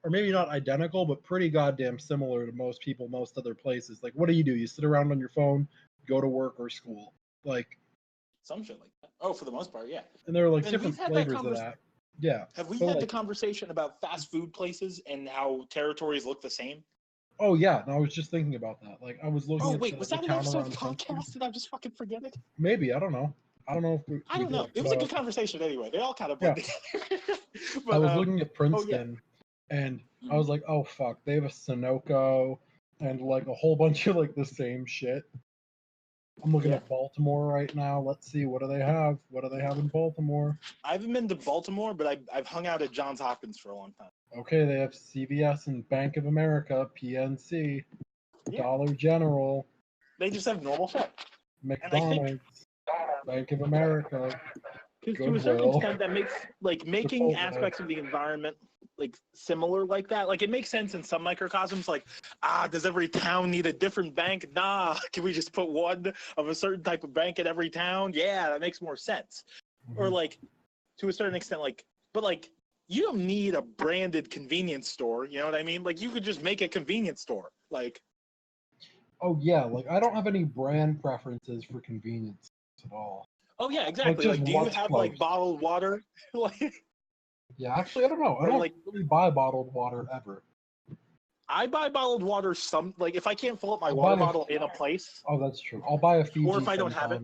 or maybe not identical, but pretty goddamn similar to most people, most other places. Like, what do? You sit around on your phone, go to work or school, like some shit like that. Oh, for the most part, yeah. And there are like different flavors of that. Yeah. Have we had the conversation about fast food places and how territories look the same? Oh yeah, and I was just thinking about that. Like I was looking. Oh wait, was that an episode of the podcast? Did I just fucking forget it? Maybe, I don't know. I don't know if I don't know. It was a good conversation anyway. They all kind of blend together. But, I was looking at Princeton. And I was like, oh fuck, they have a Sunoco and like a whole bunch of like the same shit. I'm looking Yeah. at Baltimore right now. Let's see, what do they have? What do they have in Baltimore? I haven't been to Baltimore, but I've hung out at Johns Hopkins for a long time. Okay, they have CVS and Bank of America, PNC, Yeah. Dollar General, They just have normal shit. McDonald's, Bank of America, Because to a certain Goodwill. extent, that makes like making Chipotle. aspects of the environment like similar like that. Like it makes sense in some microcosms. Like, does every town need a different bank? Nah, can we just put one of a certain type of bank in every town? Yeah, that makes more sense. Or Mhm. like, to a certain extent, like, but like, you don't need a branded convenience store. You know what I mean? Like, you could just make a convenience store. Like, Oh yeah, like I don't have any brand preferences for convenience at all. oh yeah, exactly. just Like, do you what's have like close. bottled water? Like, Yeah, actually, I don't know. I Or, don't like- really buy bottled water ever. I buy bottled water like if I can't fill up my I'll water buy a- bottle in a place, Oh, that's true. I'll buy a Fiji or if I don't have it.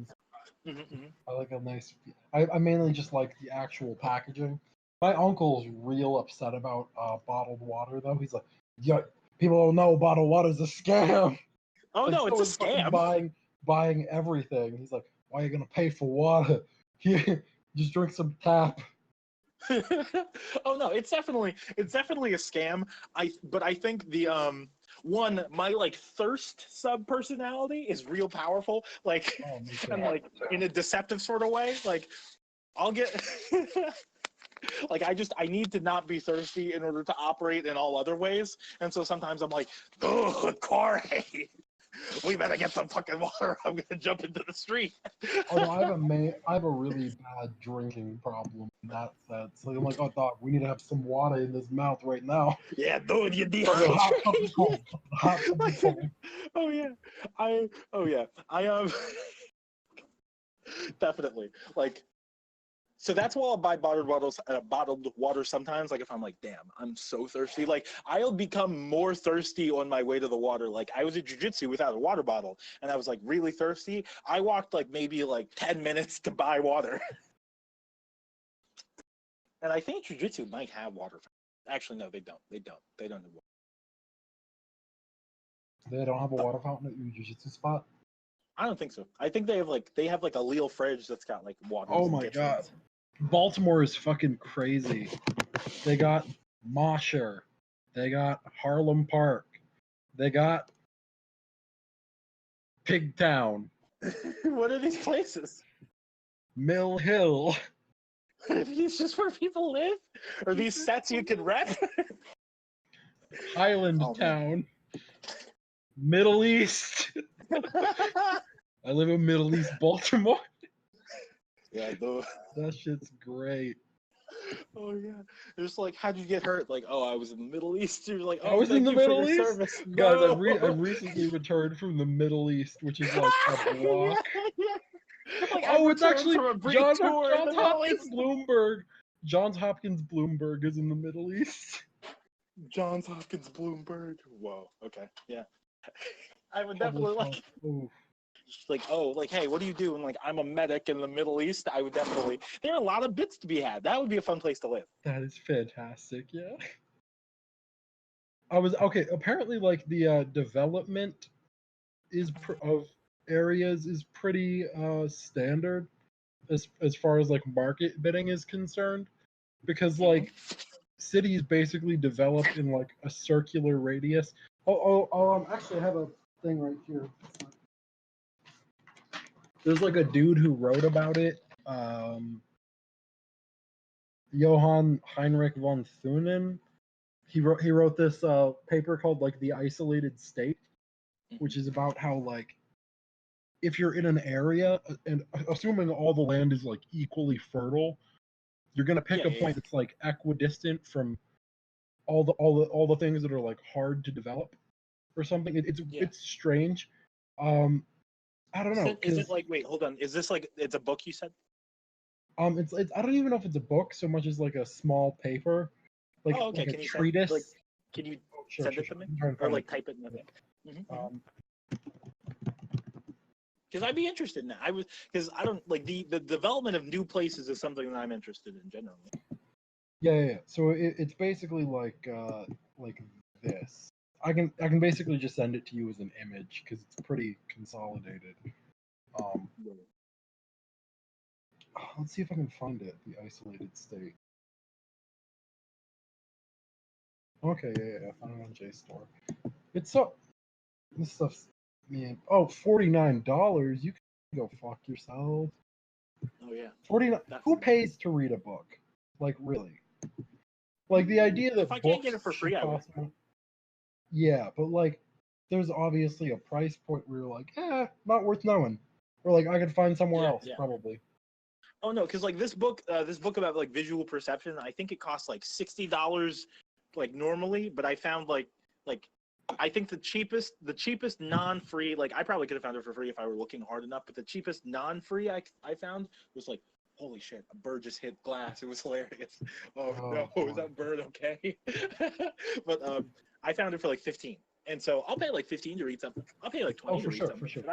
sometimes. Mhm. I like a nice. I mainly just like the actual packaging. My uncle's real upset about bottled water, though. He's like, "Yeah, people don't know bottled water's a scam." Oh Like, no, it's so a is fucking scam. buying everything. He's like, "Why are you gonna pay for water? Here, just drink some tap." Oh no, it's definitely a scam. But I think the my like thirst sub personality is real powerful. Like Oh, me too. and like in a deceptive sort of way. Like I'll get like I need to not be thirsty in order to operate in all other ways. And so sometimes I'm like, oh, Quar, hey, we better get some fucking water. I'm gonna jump into the street. Oh no, I have a really bad drinking problem in that sense. Like, I'm like, "Oh, dog, we need to have some water in this mouth right now." Yeah, dude, you Fucking hot something dehydrated. cold. Hot something cold. Oh yeah, I definitely like. So that's why I'll buy bottled water sometimes. Like if I'm like, damn, I'm so thirsty. Like I'll become more thirsty on my way to the water. Like I was at jujitsu without a water bottle, and I was like really thirsty. I walked like maybe like 10 minutes to buy water. And I think jujitsu might have water. Actually, no, they don't. They don't have water. They don't have a water fountain at your jiu-jitsu spot? I don't think so. I think they have like a Leo fridge that's got like water. Oh my god. Baltimore is fucking crazy. They got Mosher. They got Harlem Park. They got Pigtown. What are these places? Mill Hill. Are these just where people live? Are these sets you can rent? Highland Oh, man. Town. Middle East. I live in Middle East Baltimore. Yeah, dude. That shit's great. Oh yeah. Just like, how'd you get hurt? Like, oh, I was in the Middle East. You're like, oh, I was in thank the you for Middle your East? service. Guys, No! I've recently returned from the Middle East, which is like a block. Yeah. Like, Oh, it's actually from a brief Johns tour in the Middle Hopkins East. Bloomberg. Johns Hopkins Bloomberg is in the Middle East. Johns Hopkins Bloomberg. Whoa. Okay. Yeah. I would definitely like. Ooh. Like, oh, like, hey, what do you do? And like, I'm a medic in the Middle East. I would definitely. There are a lot of bits to be had. That would be a fun place to live. That is fantastic. Yeah. I was okay. Apparently, like the development of areas is pretty standard as far as like market bidding is concerned, because like cities basically develop in like a circular radius. Actually, I have a thing right here. There's like a dude who wrote about it. Johann Heinrich von Thunen. He wrote this paper called like The Isolated State, which is about how like if you're in an area and assuming all the land is like equally fertile, you're gonna pick a point that's like equidistant from all the things that are like hard to develop or something. It's strange. I don't know. Is it like, wait, hold on. Is this like, it's a book you said? It's I don't even know if it's a book so much as like a small paper, like, oh, okay. like Can a you treatise. can you Sure, send sure, it to me? sure. Or like type it in the thing? Because I'd be interested in that. Because I don't like the development of new places is something that I'm interested in generally. Yeah. So it's basically like this. I can basically just send it to you as an image because it's pretty consolidated. Um, let's see if I can find it. The isolated state. Okay, yeah, I found it on JSTOR. It's so. This stuff's man. Oh, $49. You can go fuck yourself. Oh yeah. 49. Who pays to read a book? Like really? Like the idea that If I books can't get it for free, should I will. cost more. Yeah, but like, there's obviously a price point where you're like, not worth knowing, or like I could find somewhere else probably. Oh no, because like this book about like visual perception, I think it costs like $60, like normally. But I found like I think the cheapest non-free, like I probably could have found it for free if I were looking hard enough. But the cheapest non-free I found was like, holy shit, a bird just hit glass. It was hilarious. Oh no, God. is that bird okay? But I found it for like 15, and so I'll pay like 15 to read something. I'll pay like 20 to read something. For sure.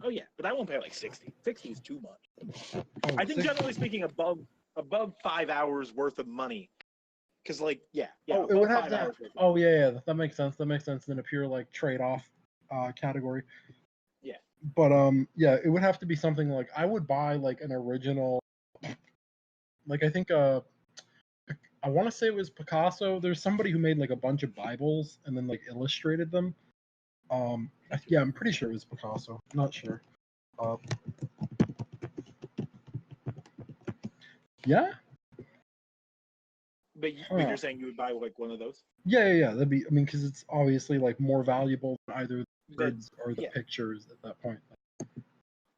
Oh yeah, but I won't pay like 60. 60 is too much. Oh, I think 60. generally speaking, above 5 hours worth of money, because like yeah. Oh, it would have to. Oh yeah, that makes sense. That makes sense in a pure like trade-off category. Yeah. But yeah, it would have to be something like I would buy like an original. Like I think I want to say it was Picasso. There's somebody who made like a bunch of Bibles and then like illustrated them. Yeah, I'm pretty sure it was Picasso. Not sure. Yeah. But you're saying you would buy like one of those? Yeah. That'd be. I mean, because it's obviously like more valuable than either the grids or the pictures at that point.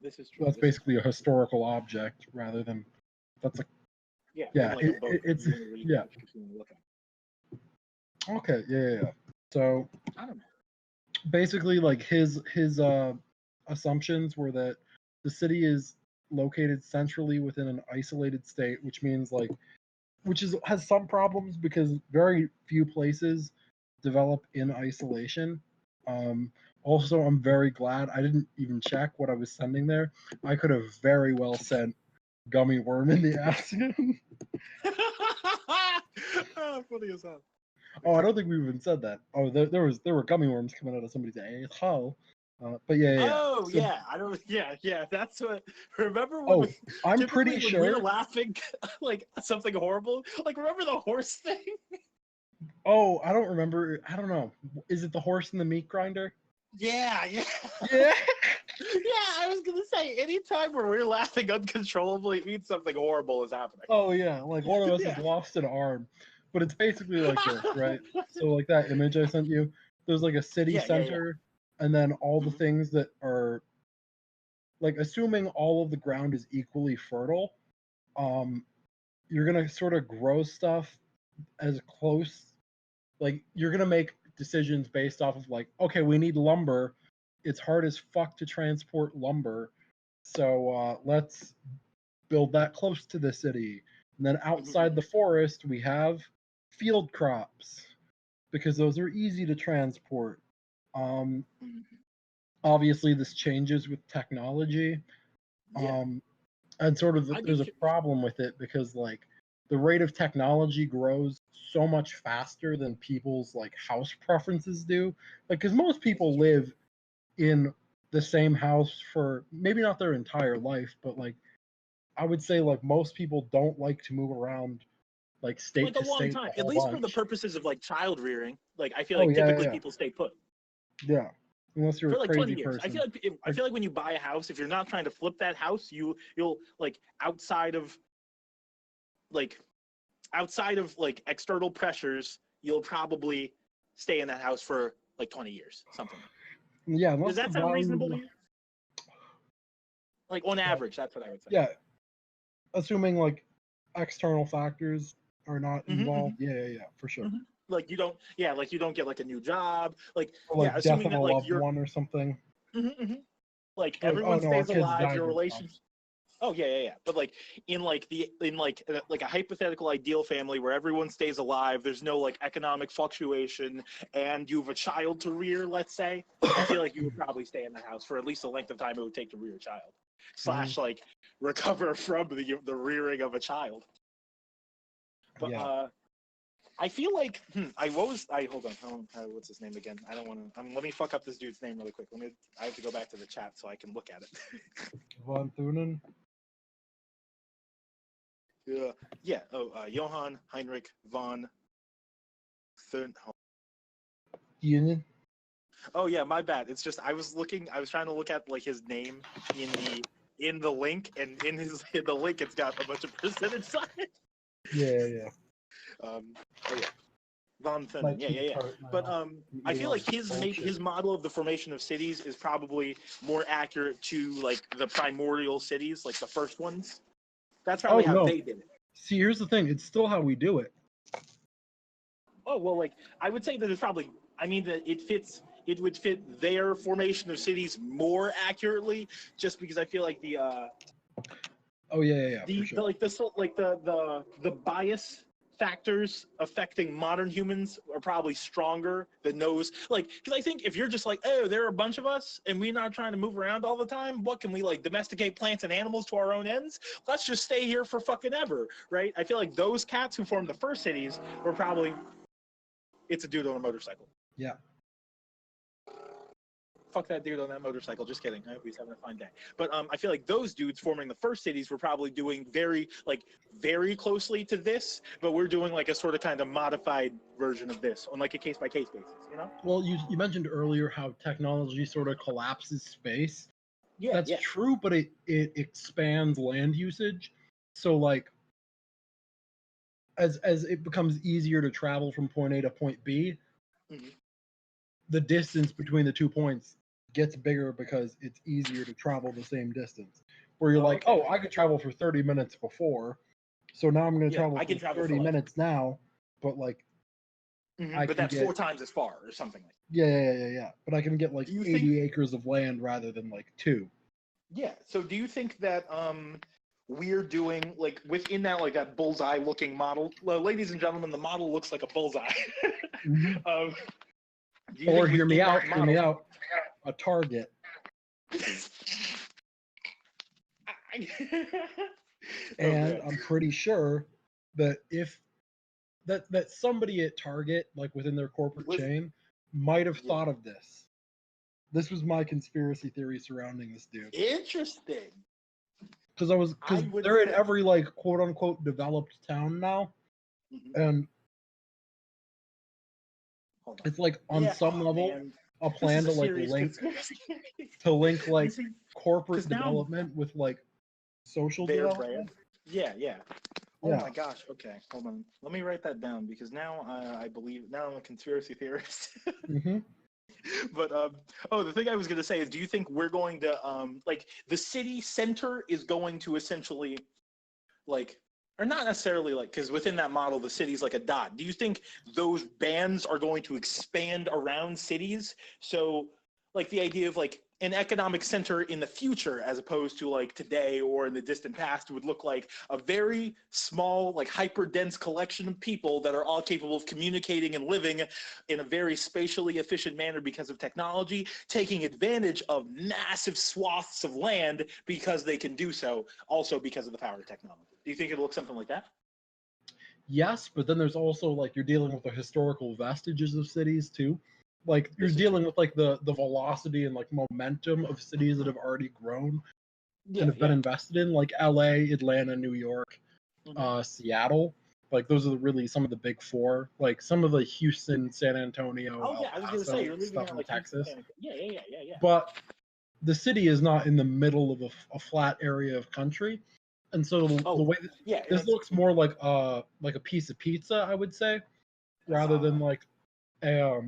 This is true. That's basically a historical object rather than that's a. Yeah. Like It's yeah. Okay. Yeah. So. I don't know. Basically, like his assumptions were that the city is located centrally within an isolated state, which means like has some problems because very few places develop in isolation. Also, I'm very glad I didn't even check what I was sending there. I could have very well sent gummy worm in the ass. Funny as hell. Oh, I don't think we even said that. Oh, there were gummy worms coming out of somebody's asshole. But yeah. Oh so, yeah, I don't. Yeah. That's what. Remember when? Oh, I'm pretty sure we were laughing like something horrible. Like remember the horse thing? Oh, I don't remember. I don't know. Is it the horse and the meat grinder? Yeah. Yeah. Yeah, I was gonna say anytime where we're laughing uncontrollably, it means something horrible is happening. Oh yeah, like one of us has lost an arm, but it's basically like this, right? So like that image I sent you, there's like a city center, and then all the things that are like assuming all of the ground is equally fertile, you're gonna sort of grow stuff as close, like you're gonna make decisions based off of like, okay, we need lumber. It's hard as fuck to transport lumber, so let's build that close to the city. And then outside the forest, we have field crops because those are easy to transport. Obviously, this changes with technology, and sort of there's a problem with it because like the rate of technology grows so much faster than people's like house preferences do. Like, because most people live in the same house for maybe not their entire life, but like I would say like most people don't like to move around like state to state. Time, at least for the purposes of like child rearing. Like I feel Oh, like typically people stay put. Yeah, unless you're For a like crazy 20 years. person. I feel like when you buy a house, if you're not trying to flip that house, you'll like outside of like external pressures, you'll probably stay in that house for like 20 years, something. Yeah, does that sound reasonable to you? Like on average, that's what I would say. Yeah, assuming like external factors are not involved. Yeah, for sure. Like you don't get like a new job, like death of a loved one or something. Like everyone stays alive, your relationship. Oh yeah. But like in a hypothetical ideal family where everyone stays alive, there's no like economic fluctuation, and you have a child to rear. Let's say, I feel like you would probably stay in the house for at least the length of time it would take to rear a child, / like recover from the rearing of a child. But I feel like hold on, what's his name again? I don't want to. Let me fuck up this dude's name really quick. I have to go back to the chat so I can look at it. Von Thunen. Yeah. Oh, Johann Heinrich von Thun. Union. Oh yeah, my bad. It's just I was trying to look at like his name in the link, and in the link it's got a bunch of percentage signs. Yeah. Oh yeah. Von Thunen. Might Yeah, be yeah, yeah. part now. But I feel like his model of the formation of cities is probably more accurate to like the primordial cities, like the first ones. That's probably how they did it. See, here's the thing. It's still how we do it. Oh well, like I would say that it's probably. I mean that it would fit their formation of cities more accurately, just because I feel like the Oh yeah, for sure. the bias factors affecting modern humans are probably stronger than those. Like, because I think if you're just like, oh, there are a bunch of us and we're not trying to move around all the time, what can we like domesticate plants and animals to our own ends? Let's just stay here for fucking ever, right? I feel like those cats who formed the first cities were probably. It's a dude on a motorcycle. Yeah. Fuck that dude on that motorcycle. Just kidding. I hope he's having a fine day. But I feel like those dudes forming the first cities were probably doing very closely to this, but we're doing like a sort of kind of modified version of this on like a case by case basis, you know? Well, you mentioned earlier how technology sort of collapses space. Yeah, that's true, but it expands land usage. So like as it becomes easier to travel from point A to point B, the distance between the 2 points gets bigger because it's easier to travel the same distance. Where you're like, oh, I could travel for 30 minutes before, so now I'm going to travel for 30 minutes now, but like, but that's 4 times as far or something like that. Yeah. But I can get like 80 acres of land rather than like 2. Yeah. So do you think that we're doing like within that like that bullseye looking model? Well, ladies and gentlemen, the model looks like a bullseye. Or hear me out. A target. And I'm pretty sure that if that somebody at Target, like within their corporate chain, might have thought of this. This was my conspiracy theory surrounding this dude. Interesting. Because they're in every like quote unquote developed town now, and it's like on some level a plan to like link like corporate development with like social development. Yeah. Oh my gosh. Okay, hold on. Let me write that down because now I believe now I'm a conspiracy theorist. But the thing I was going to say is, do you think we're going to like the city center is going to essentially like, or not necessarily like, because within that model the city's like a dot. Do you think those bands are going to expand around cities? So like the idea of like an economic center in the future as opposed to like today or in the distant past would look like a very small, like hyper dense collection of people that are all capable of communicating and living in a very spatially efficient manner because of technology, taking advantage of massive swaths of land because they can do so, also because of the power of technology. Do you think it'll look something like that? Yes, but then there's also like you're dealing with the historical vestiges of cities too. Like you're dealing with like the velocity and like momentum of cities that have already grown and have been invested in, like LA, Atlanta, New York, Seattle. Like those are really some of the big 4. Like some of the Houston, San Antonio, I was going to say you're living stuff in in like Texas. Yeah. But the city is not in the middle of a flat area of country, and so the way this looks more like a piece of pizza, I would say, rather than like a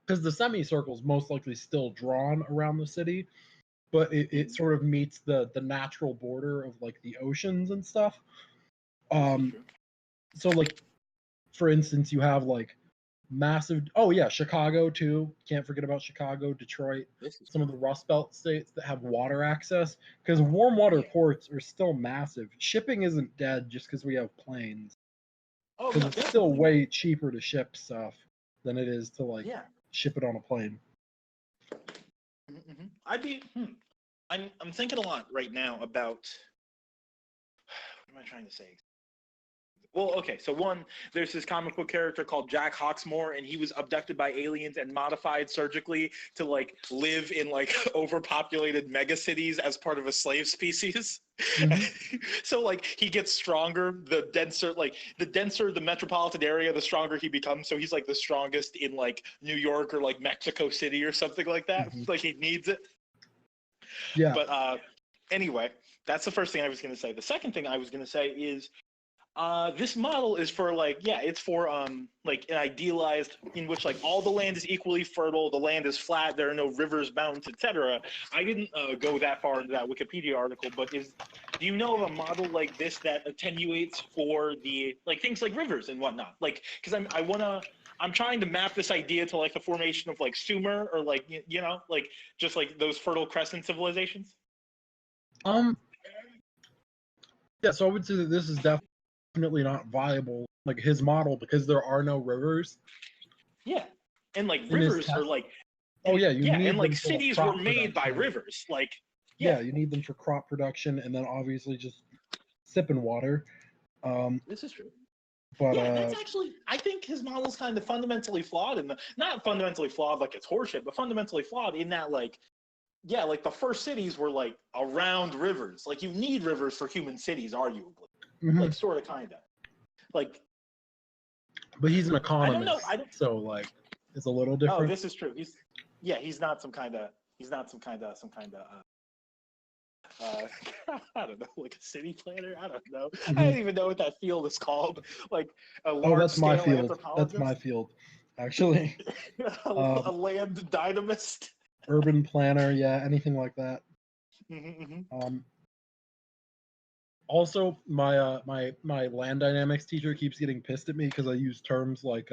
because the semicircle is most likely still drawn around the city, but it sort of meets the natural border of like the oceans and stuff. So like, for instance, you have like massive. Oh yeah, Chicago too. Can't forget about Chicago, Detroit, some of the Rust Belt states that have water access, because warm water ports are still massive. Shipping isn't dead just because we have planes. Because it's still way cheaper to ship stuff than it is to like ship it on a plane. I'd be. I'm thinking a lot right now about. What am I trying to say? Well, okay, so one, there's this comic book character called Jack Hawksmoor, and he was abducted by aliens and modified surgically to like live in like overpopulated megacities as part of a slave species. So like he gets stronger, the denser the metropolitan area, the stronger he becomes. So he's like the strongest in like New York or like Mexico City or something like that. Like he needs it. Yeah. But anyway, that's the first thing I was going to say. The second thing I was going to say is this model is for like, yeah, it's for like an idealized in which like all the land is equally fertile, the land is flat, there are no rivers, mountains, etc. I didn't go that far into that Wikipedia article, but do you know of a model like this that attenuates for the like things like rivers and whatnot? Like, because I'm trying to map this idea to like the formation of like Sumer or like you know like just like those Fertile Crescent civilizations. Yeah, so I would say that this is definitely not viable, like his model, because there are no rivers. Yeah, and like In his rivers are like. Oh yeah, you need and like them for cities crop were made by production. rivers. Like Yeah, you need them for crop production, and then obviously just sipping water. This is true. But yeah, that's actually, I think his model's kind of fundamentally flawed in not fundamentally flawed like it's horseshit, but fundamentally flawed in that like, yeah, like the first cities were like around rivers. Like you need rivers for human cities, arguably. Like sort of, kind of. Like. But he's an economist, I don't know. So like, it's a little different. Oh, this is true. He's not some kind of. I don't know, like a city planner. I don't know. I don't even know what that field is called. Like a large that's my scale field. That's my field, actually. a land dynamist. Urban planner, yeah, anything like that. Also, my my land dynamics teacher keeps getting pissed at me because I use terms like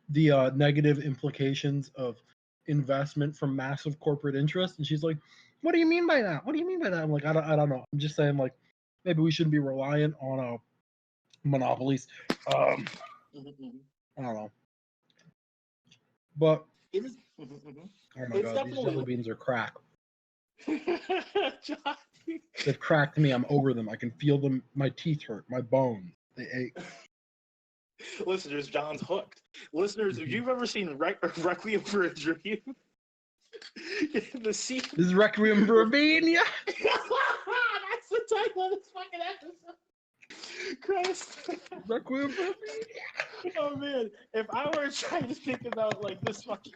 the negative implications of investment from massive corporate interest, and she's like, "What do you mean by that? What do you mean by that?" I'm like, I don't know. I'm just saying, like, maybe we shouldn't be reliant on monopolies. I don't know, but oh my god, these jelly beans are crack. They've cracked me. I'm over them. I can feel them. My teeth hurt. My bones, they ache. Listeners, John's hooked. Listeners, if you've ever seen Requiem for a Dream, the scene. This is Requiem for a Bean, yeah. That's the title of this fucking episode. Christ. Requiem for a Bean. Oh man, if I were trying to think about like this fucking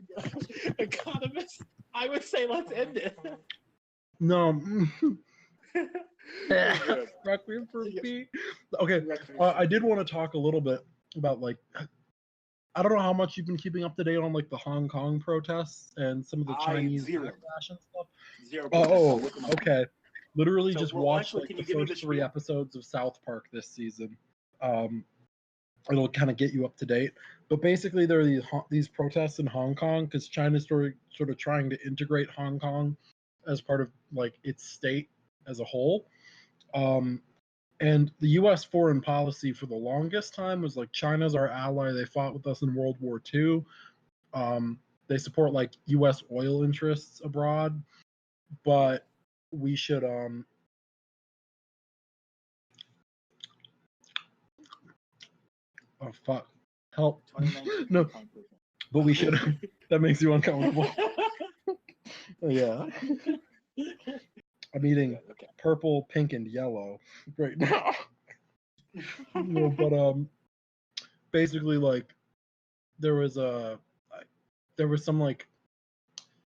economist, I would say let's end it. No. Requiem for a Bean. Okay, I did want to talk a little bit about like, I don't know how much you've been keeping up to date on like the Hong Kong protests and some of the Chinese backlash and stuff. Oh, okay. Literally just watched like the first 3 episodes of South Park this season. It'll kind of get you up to date. But basically, there are these protests in Hong Kong because China's sort of trying to integrate Hong Kong as part of like its state as a whole. And the U.S. foreign policy for the longest time was like, China's our ally. They fought with us in World War II. They support like U.S. oil interests abroad, but we should oh fuck, help. No, but we should. That makes you uncomfortable. Yeah. I'm eating purple, pink, and yellow right now. No, but basically, like, there was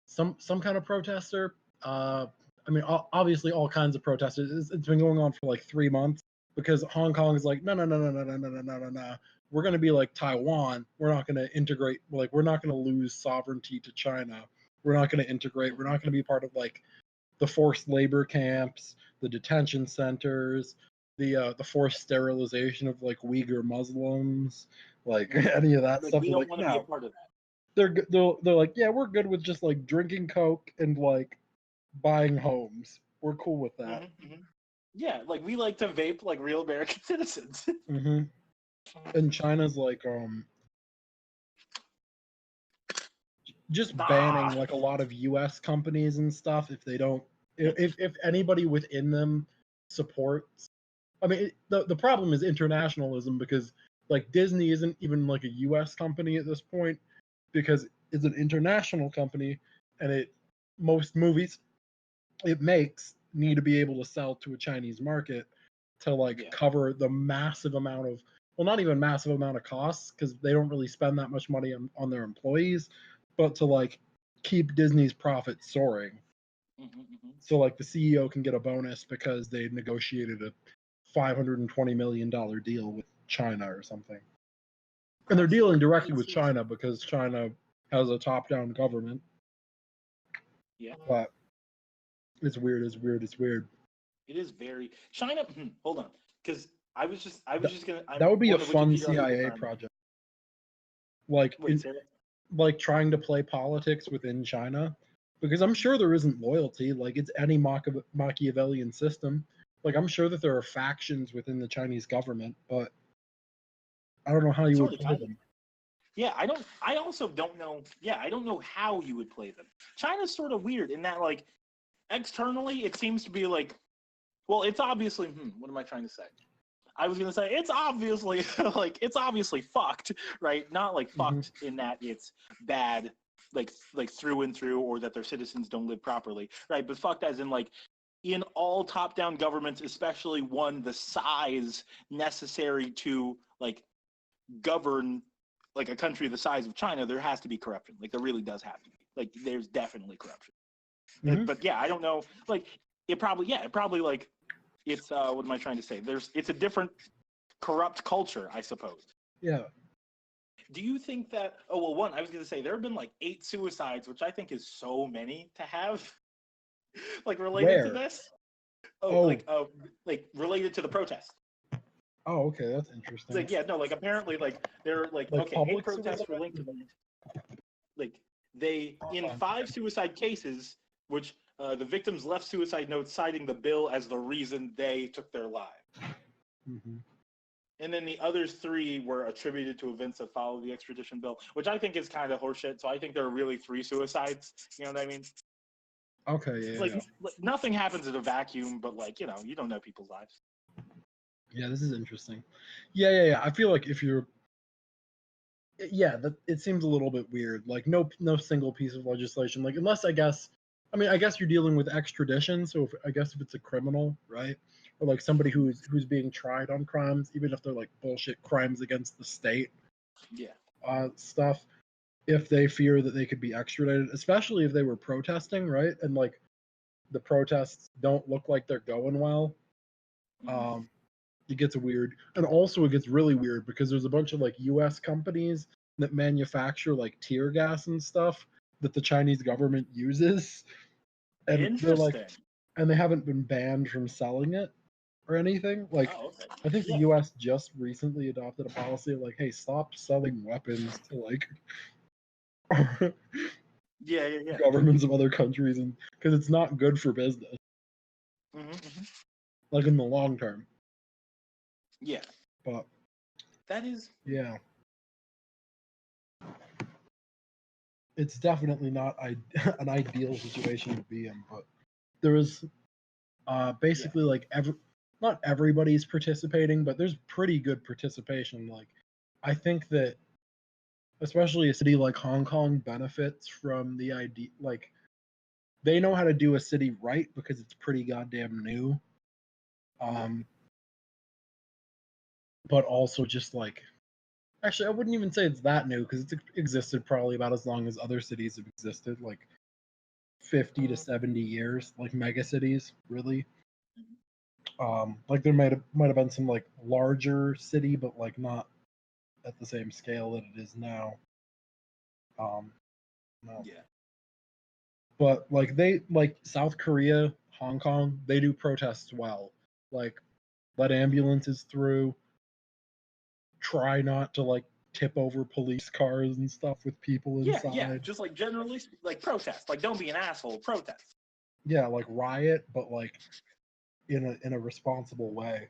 some kind of protester. I mean, obviously, all kinds of protesters. It's been going on for like 3 months because Hong Kong is like, no. We're going to be like Taiwan. We're not going to integrate. Like, we're not going to lose sovereignty to China. We're not going to integrate. We're not going to be part of like the forced labor camps, the detention centers, the forced sterilization of like Uyghur Muslims, like any of that stuff. We don't want to be a part of that. They're like, yeah, we're good with just like drinking Coke and like buying homes. We're cool with that. Yeah, like we like to vape like real American citizens. And China's like just banning like a lot of U.S. companies and stuff if they don't, if anybody within them supports I mean, the problem is internationalism because like Disney isn't even like a U.S. company at this point because it's an international company, and most movies it makes need to be able to sell to a Chinese market to like cover the massive amount of, well, not even massive amount of costs because they don't really spend that much money on their employees, but to like keep Disney's profits soaring. So like the CEO can get a bonus because they negotiated a $520 million deal with China or something. And they're dealing directly with China because China has a top-down government. Yeah. But it's weird. It is very China. Hold on, because I was just gonna. That would be a fun CIA project. Like, like trying to play politics within China, because I'm sure there isn't loyalty. Like it's any Machiavellian system. Like I'm sure that there are factions within the Chinese government, but I don't know how you would play them. Yeah, I also don't know. Yeah, I don't know how you would play them. China's sort of weird in that, like, externally, it seems to be like, well, it's obviously. What am I trying to say? I was gonna say it's obviously like it's obviously fucked, right? Not like fucked in that it's bad, like through and through, or that their citizens don't live properly, right? But fucked as in like in all top-down governments, especially one the size necessary to like govern like a country the size of China, there has to be corruption. Like there really does have to be. Like there's definitely corruption. But yeah, I don't know. Like it probably like it's what am I trying to say? It's a different corrupt culture, I suppose. Yeah. Do you think that? Oh well, one I was going to say there have been like 8 suicides, which I think is so many to have, like related to this. Like related to to the protest. Oh, okay, that's interesting. Like, yeah, no, like apparently, like they're like okay, 8 protests were linked to them. Like they in 5 suicide cases, which the victims left suicide notes citing the bill as the reason they took their lives. And then the other 3 were attributed to events that followed the extradition bill, which I think is kind of horseshit. So I think there are really 3 suicides. You know what I mean? Okay, yeah. Like nothing happens in a vacuum, but like you don't know people's lives. Yeah, this is interesting. Yeah. I feel like if you're, it seems a little bit weird. Like no single piece of legislation. Like unless I guess you're dealing with extradition. So if it's a criminal, right, or like somebody who's being tried on crimes, even if they're like bullshit crimes against the state, stuff. If they fear that they could be extradited, especially if they were protesting, right, and like the protests don't look like they're going well, it gets weird. And also it gets really weird because there's a bunch of like US companies that manufacture like tear gas and stuff that the Chinese government uses. And they're like, and they haven't been banned from selling it or anything. Like I think the US just recently adopted a policy of like, hey, stop selling weapons to like governments of other countries, and because it's not good for business. Like in the long term. Yeah. But that is it's definitely not an ideal situation to be in, but there is basically like not everybody's participating, but there's pretty good participation. Like I think that especially a city like Hong Kong benefits from the idea, like they know how to do a city right because it's pretty goddamn new. But also just like, actually, I wouldn't even say it's that new because it's existed probably about as long as other cities have existed, like 50 to 70 years, like mega cities, really. Like there might have been some like larger city, but like not at the same scale that it is now. No. Yeah. But like South Korea, Hong Kong, they do protests well. Like let ambulances through. Try not to like tip over police cars and stuff with people inside. Yeah, just like generally like protest. Like don't be an asshole, protest. Yeah, like riot, but like in a responsible way.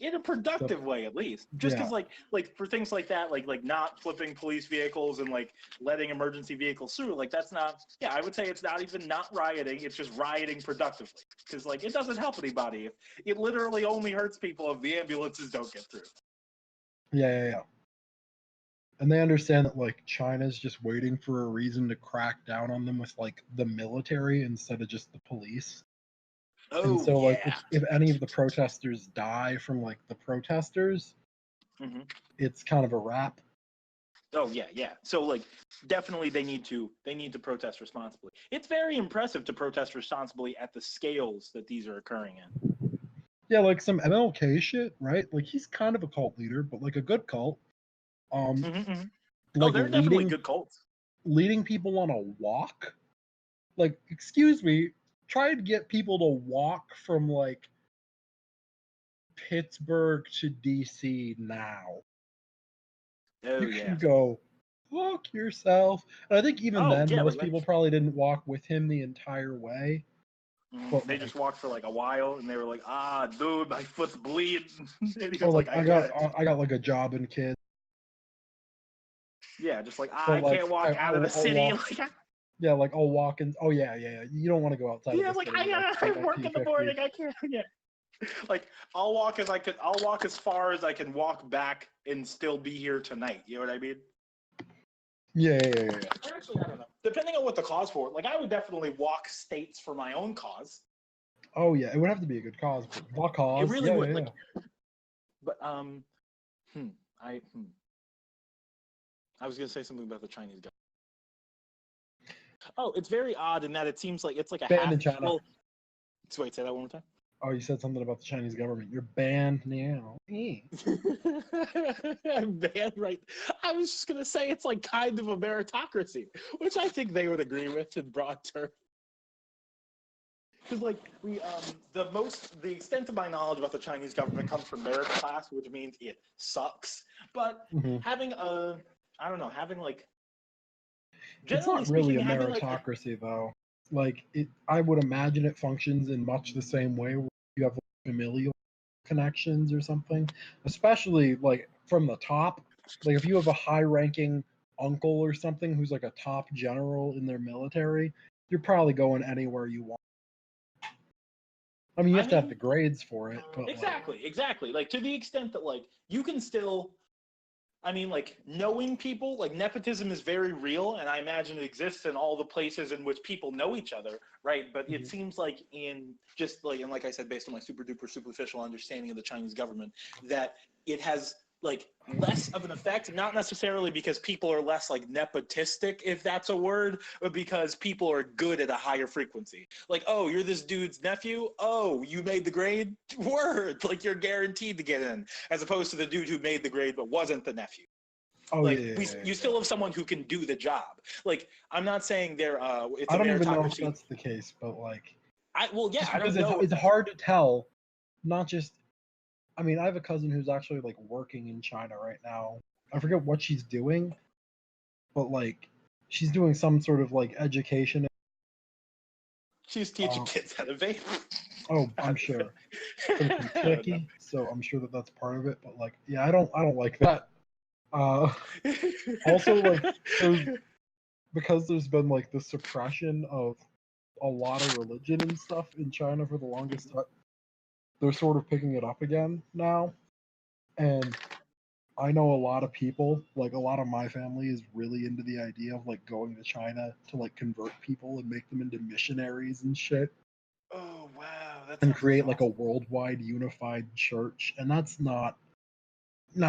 in a productive way, at least. Just because, Yeah. like for things like that, like not flipping police vehicles and like letting emergency vehicles through, like that's not. Yeah, I would say it's not even not rioting. It's just rioting productively. Because like it doesn't help anybody. It literally only hurts people if the ambulances don't get through. Yeah. And they understand that like China's just waiting for a reason to crack down on them with like the military instead of just the police. And Oh so like yeah. if any of the protesters die from like the protesters, Mm-hmm. it's kind of a wrap. Oh yeah. So like definitely they need to protest responsibly. It's very impressive to protest responsibly at the scales that these are occurring in. Yeah, like some MLK shit, right? Like he's kind of a cult leader, but like a good cult. Mm-hmm. Oh, Like they're definitely good cults. leading people on a walk. Like, excuse me, try to get people to walk from like Pittsburgh to DC now. Oh You yeah. can go fuck yourself. And I think even Oh then, yeah, most people probably didn't walk with him the entire way. But they like, just walked for like a while, and they were like, "Ah, dude, my foot's bleeding." And he or was like like, "I get it." I got like a job and kids. Yeah, just like So I can't like walk out of the I'll city. walk. Like, Yeah, like I'll walk in. Oh yeah. You don't want to go outside of yeah, the like city. I Like gotta at work in the 250. morning. I can't. Yeah, like I'll walk as far as I can walk back and still be here tonight. You know what I mean? Yeah. Actually, I don't know. Depending on what the cause for, like I would definitely walk states for my own cause. Oh yeah, it would have to be a good cause. But the It cause, really yeah, would. yeah, Like, yeah. but I I was gonna say something about the Chinese government. Oh, it's very odd in that it seems like it's like a Banned half. in China. Well, so wait, say that one more time. Oh, you said something about the Chinese government. You're banned now. I'm banned, right? I was just gonna say it's like kind of a meritocracy, which I think they would agree with in broad terms. Because like the extent of my knowledge about the Chinese government comes from merit class, which means it sucks. But Mm-hmm. having I don't know, having like It's generally not really speaking, a having like meritocracy though. Like it, I would imagine it functions in much the same way where you have like, familial connections or something, especially like from the top. Like if you have a high-ranking uncle or something who's like a top general in their military, you're probably going anywhere you want. I mean, you I have to have the mean grades for it, but like, exactly. Like to the extent that like you can still I mean, like knowing people, like nepotism is very real, and I imagine it exists in all the places in which people know each other, right? But it mhm. seems like in just like, and like I said, based on my super duper superficial understanding of the Chinese government, that it has like less of an effect, not necessarily because people are less like nepotistic, if that's a word, but because people are good at a higher frequency. Like, oh, you're this dude's nephew. Oh, you made the grade. Word, like you're guaranteed to get in, as opposed to the dude who made the grade but wasn't the nephew. Oh Like yeah. you still have someone who can do the job. Like I'm not saying it's I a don't even know if meritocracy. that's the case, but like, Yeah, just I because don't know if it's that's hard to tell, not just. I mean, I have a cousin who's actually like working in China right now. I forget what she's doing, but like, she's doing some sort of like education. she's teaching kids how to vape. Oh, I'm sure from I don't know. Kentucky, so I'm sure that that's part of it. But like, yeah, I don't like that. Uh, also, like, there's because there's been like the suppression of a lot of religion and stuff in China for the longest time. They're sort of picking it up again now, and I know a lot of people, like a lot of my family is really into the idea of like going to China to like convert people and make them into missionaries and shit Oh wow, that and sounds create like a exhausting. worldwide unified church. And that's not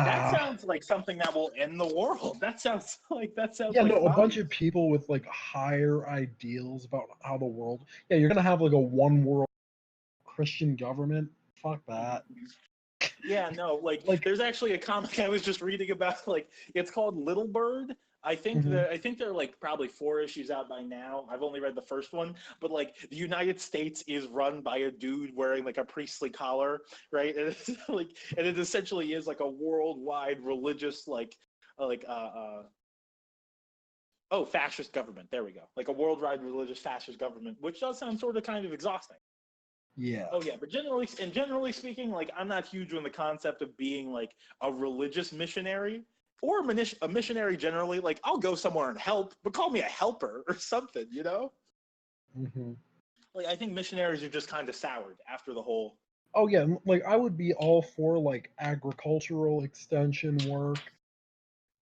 That nah. sounds like something that will end the world. That sounds Yeah, like no, a bunch of communism. people with like higher ideals about how the world. Yeah, you're gonna have like a one world Christian government. Fuck that. Yeah, no, like Like, there's actually a comic I was just reading about. Like it's called Little Bird. mhm. I think they're like probably 4 issues out by now. I've only read the first one, but like the United States is run by a dude wearing like a priestly collar, right? And it's like and it essentially is like a worldwide religious uh, like uh, uh oh, fascist government. There we go. Like a worldwide religious fascist government, which does sound sort of kind of exhausting. Yeah. Oh yeah, but generally speaking, like I'm not huge on the concept of being like a religious missionary or a missionary generally. Like I'll go somewhere and help, but call me a helper or something, you know? Hmm. Like I think missionaries are just kind of soured after the whole. Oh yeah, like I would be all for like agricultural extension work.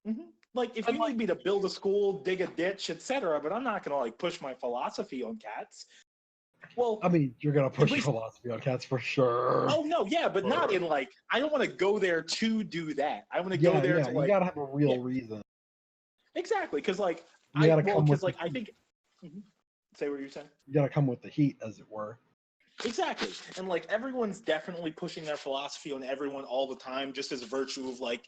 Mhm. Like if And you like, need me to build a school, dig a ditch, etc., but I'm not gonna like push my philosophy on cats. Well, I mean, you're gonna at push your least. philosophy on cats for sure. Oh no, yeah, but not in like. I don't want to go there to do that. I want to go Yeah, there yeah, to you like. gotta have a Yeah, real reason. exactly. Because like You gotta come with because the like I heat. think. Mhm. Say what you're saying. You gotta come with the heat, as it were. Exactly. And like everyone's definitely pushing their philosophy on everyone all the time, just as a virtue of like,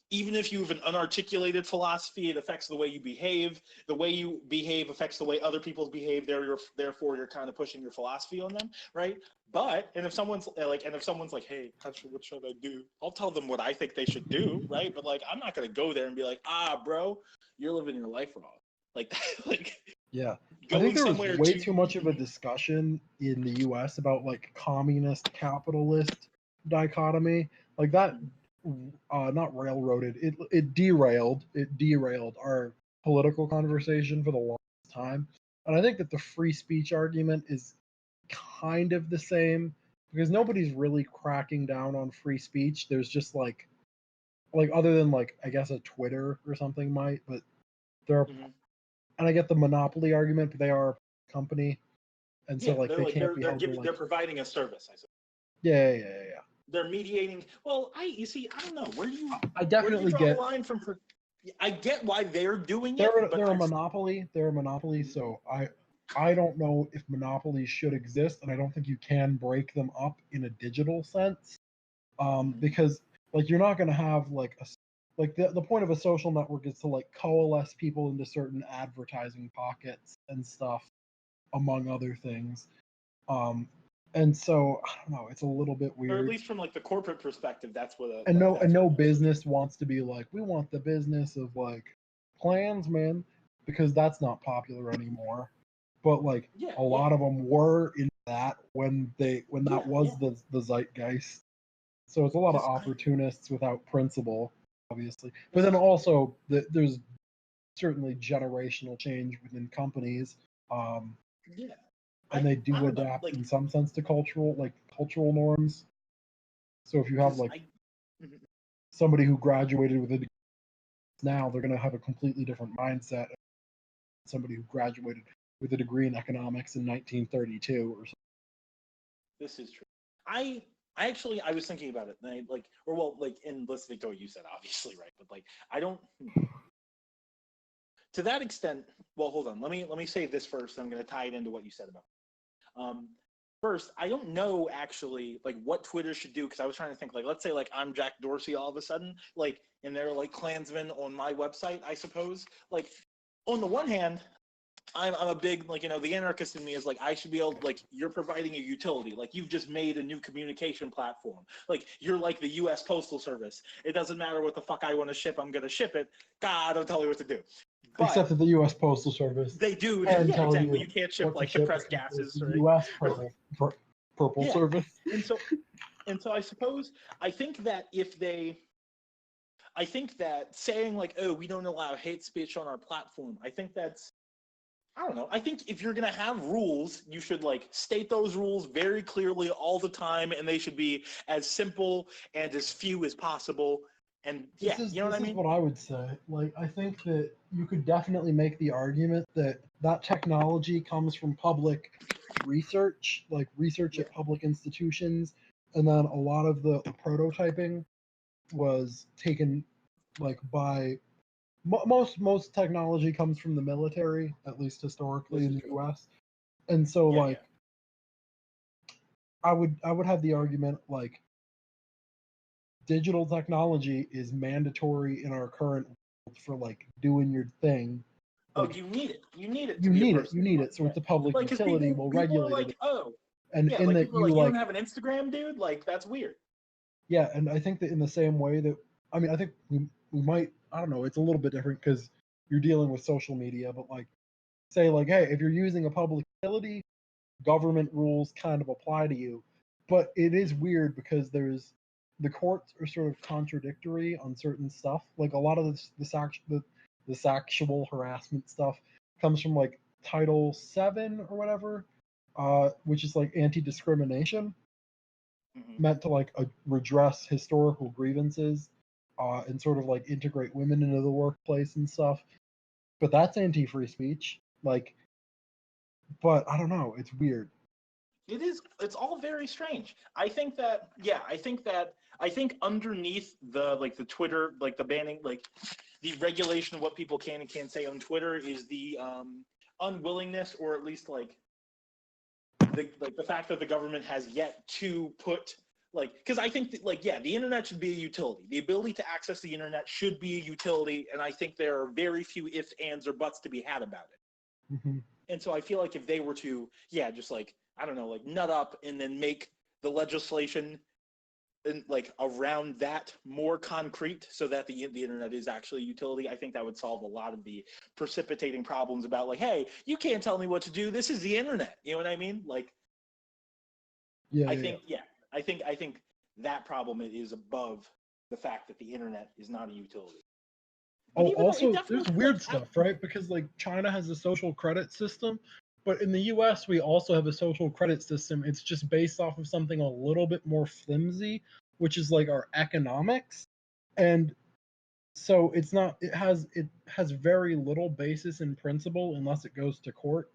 even if you have an unarticulated philosophy, it affects the way you behave. The way you behave affects the way other people behave. Therefore, you're kind of pushing your philosophy on them, right? But and if someone's like, "Hey, what should I do?" I'll tell them what I think they should do, right? But like, I'm not gonna go there and be like, "Ah, bro, you're living your life wrong." Like, like Yeah. I think going there was somewhere way to too much of a discussion in the US about like communist capitalist dichotomy. Like that not railroaded, it derailed our political conversation for the longest time. And I think that the free speech argument is kind of the same because nobody's really cracking down on free speech. There's just like other than like I guess a Twitter or something might, but there are, Mhm. and I get the monopoly argument, but they are a company, and so Yeah, like they're they like can't be held to they're like providing a service. I suppose yeah. they're mediating. Well, you see, I don't know I where do you definitely draw the get line from? I get why they're doing it, they're but they're a monopoly. They're a monopoly, so I don't know if monopolies should exist, and I don't think you can break them up in a digital sense. Mhm. Because like you're not gonna have like the point of a social network is to like coalesce people into certain advertising pockets and stuff, among other things. Um, and so I don't know, it's a little bit Or at weird. least from like the corporate perspective, that's what And like that's no what most of it. business wants to be like, we want the business of like Klansmen because that's not popular anymore. But like Yeah, a yeah, lot of them were in that when that yeah, was yeah. the zeitgeist. So it's a lot of Because opportunists without principle, obviously. But this then is true. also there's certainly generational change within companies. Um, Yeah, and they I do don't know. adapt Like in some sense to cultural norms. So if you have because like I. Mhm. somebody who graduated with a degree now, they're going to have a completely different mindset than somebody who graduated with a degree in economics in 1932 or something. This is true. I I was thinking about it, and I like or well like in listening to what you said, obviously, right? But like I don't to that extent. Well, hold on. Let me say this first. I'm going to tie it into what you said about. Um, First, I don't know actually like what Twitter should do because I was trying to think like let's say like I'm Jack Dorsey all of a sudden like and they're like Klansmen on my website I suppose like on the one hand I'm a big like the anarchist in me is like I should be able like you're providing a utility like you've just made a new communication platform like you're like the U.S. Postal Service. It doesn't matter what the fuck I want to ship, I'm gonna ship it. God, don't tell me what to do. But Except that the U.S. Postal Service they do, can yeah, tell exactly. you You can't ship what to like ship compressed because there's gases, the right? U.S. Or like, Purple yeah, Service. and so I suppose I think that I think that saying like, oh, we don't allow hate speech on our platform, I think that's I don't know. I think if you're gonna have rules, you should like state those rules very clearly all the time, and they should be as simple and as few as possible. And This yeah, is you know what this I is mean? what I would say. Like I think that you could definitely make the argument that that technology comes from public research, like research Yeah. at public institutions, and then a lot of the prototyping was taken like by most technology comes from the military, at least historically This in is the true. U.S. And so Yeah, like yeah. I would have the argument like digital technology is mandatory in our current world for like doing your thing. Oh, Like you need it. You need it to you be a need it, person. so Yeah. it's a public Like, because utility. We'll people are regulate like, it, oh, and yeah, in like that people are you like, you don't like have an Instagram, dude. Like, that's weird. yeah, and I think that in the same way that I mean I think we might I don't know it's a little bit different because you're dealing with social media, but like say like hey if you're using a public utility government rules kind of apply to you. But it is weird because the courts are sort of contradictory on certain stuff. Like a lot of the sexual harassment stuff comes from like Title 7 or whatever, which is like anti-discrimination, meant to like redress historical grievances, and sort of like integrate women into the workplace and stuff. But that's anti-free speech. Like, but I don't know. It's weird. It is. It's all very strange. I think that. Yeah. I think underneath the Twitter, like the banning, like the regulation of what people can and can't say on Twitter is the unwillingness, or at least like the fact that the government has yet to put because I think that, the internet should be a utility. The ability to access the internet should be a utility, and I think there are very few ifs, ands, or buts to be had about it. Mm-hmm. And so I feel like if they were to, just like, I don't know, like nut up and then make the legislation and like around that more concrete so that the internet is actually a utility, I think that would solve a lot of the precipitating problems about like, hey, you can't tell me what to do. This is the internet. You know what I mean? Like, I think that problem is above the fact that the internet is not a utility. Oh, also, there's weird stuff, right? Because like China has a social credit system, but in the US, we also have a social credit system. It's just based off of something a little bit more flimsy, which is like our economics. And so it's not, it has very little basis in principle unless it goes to court.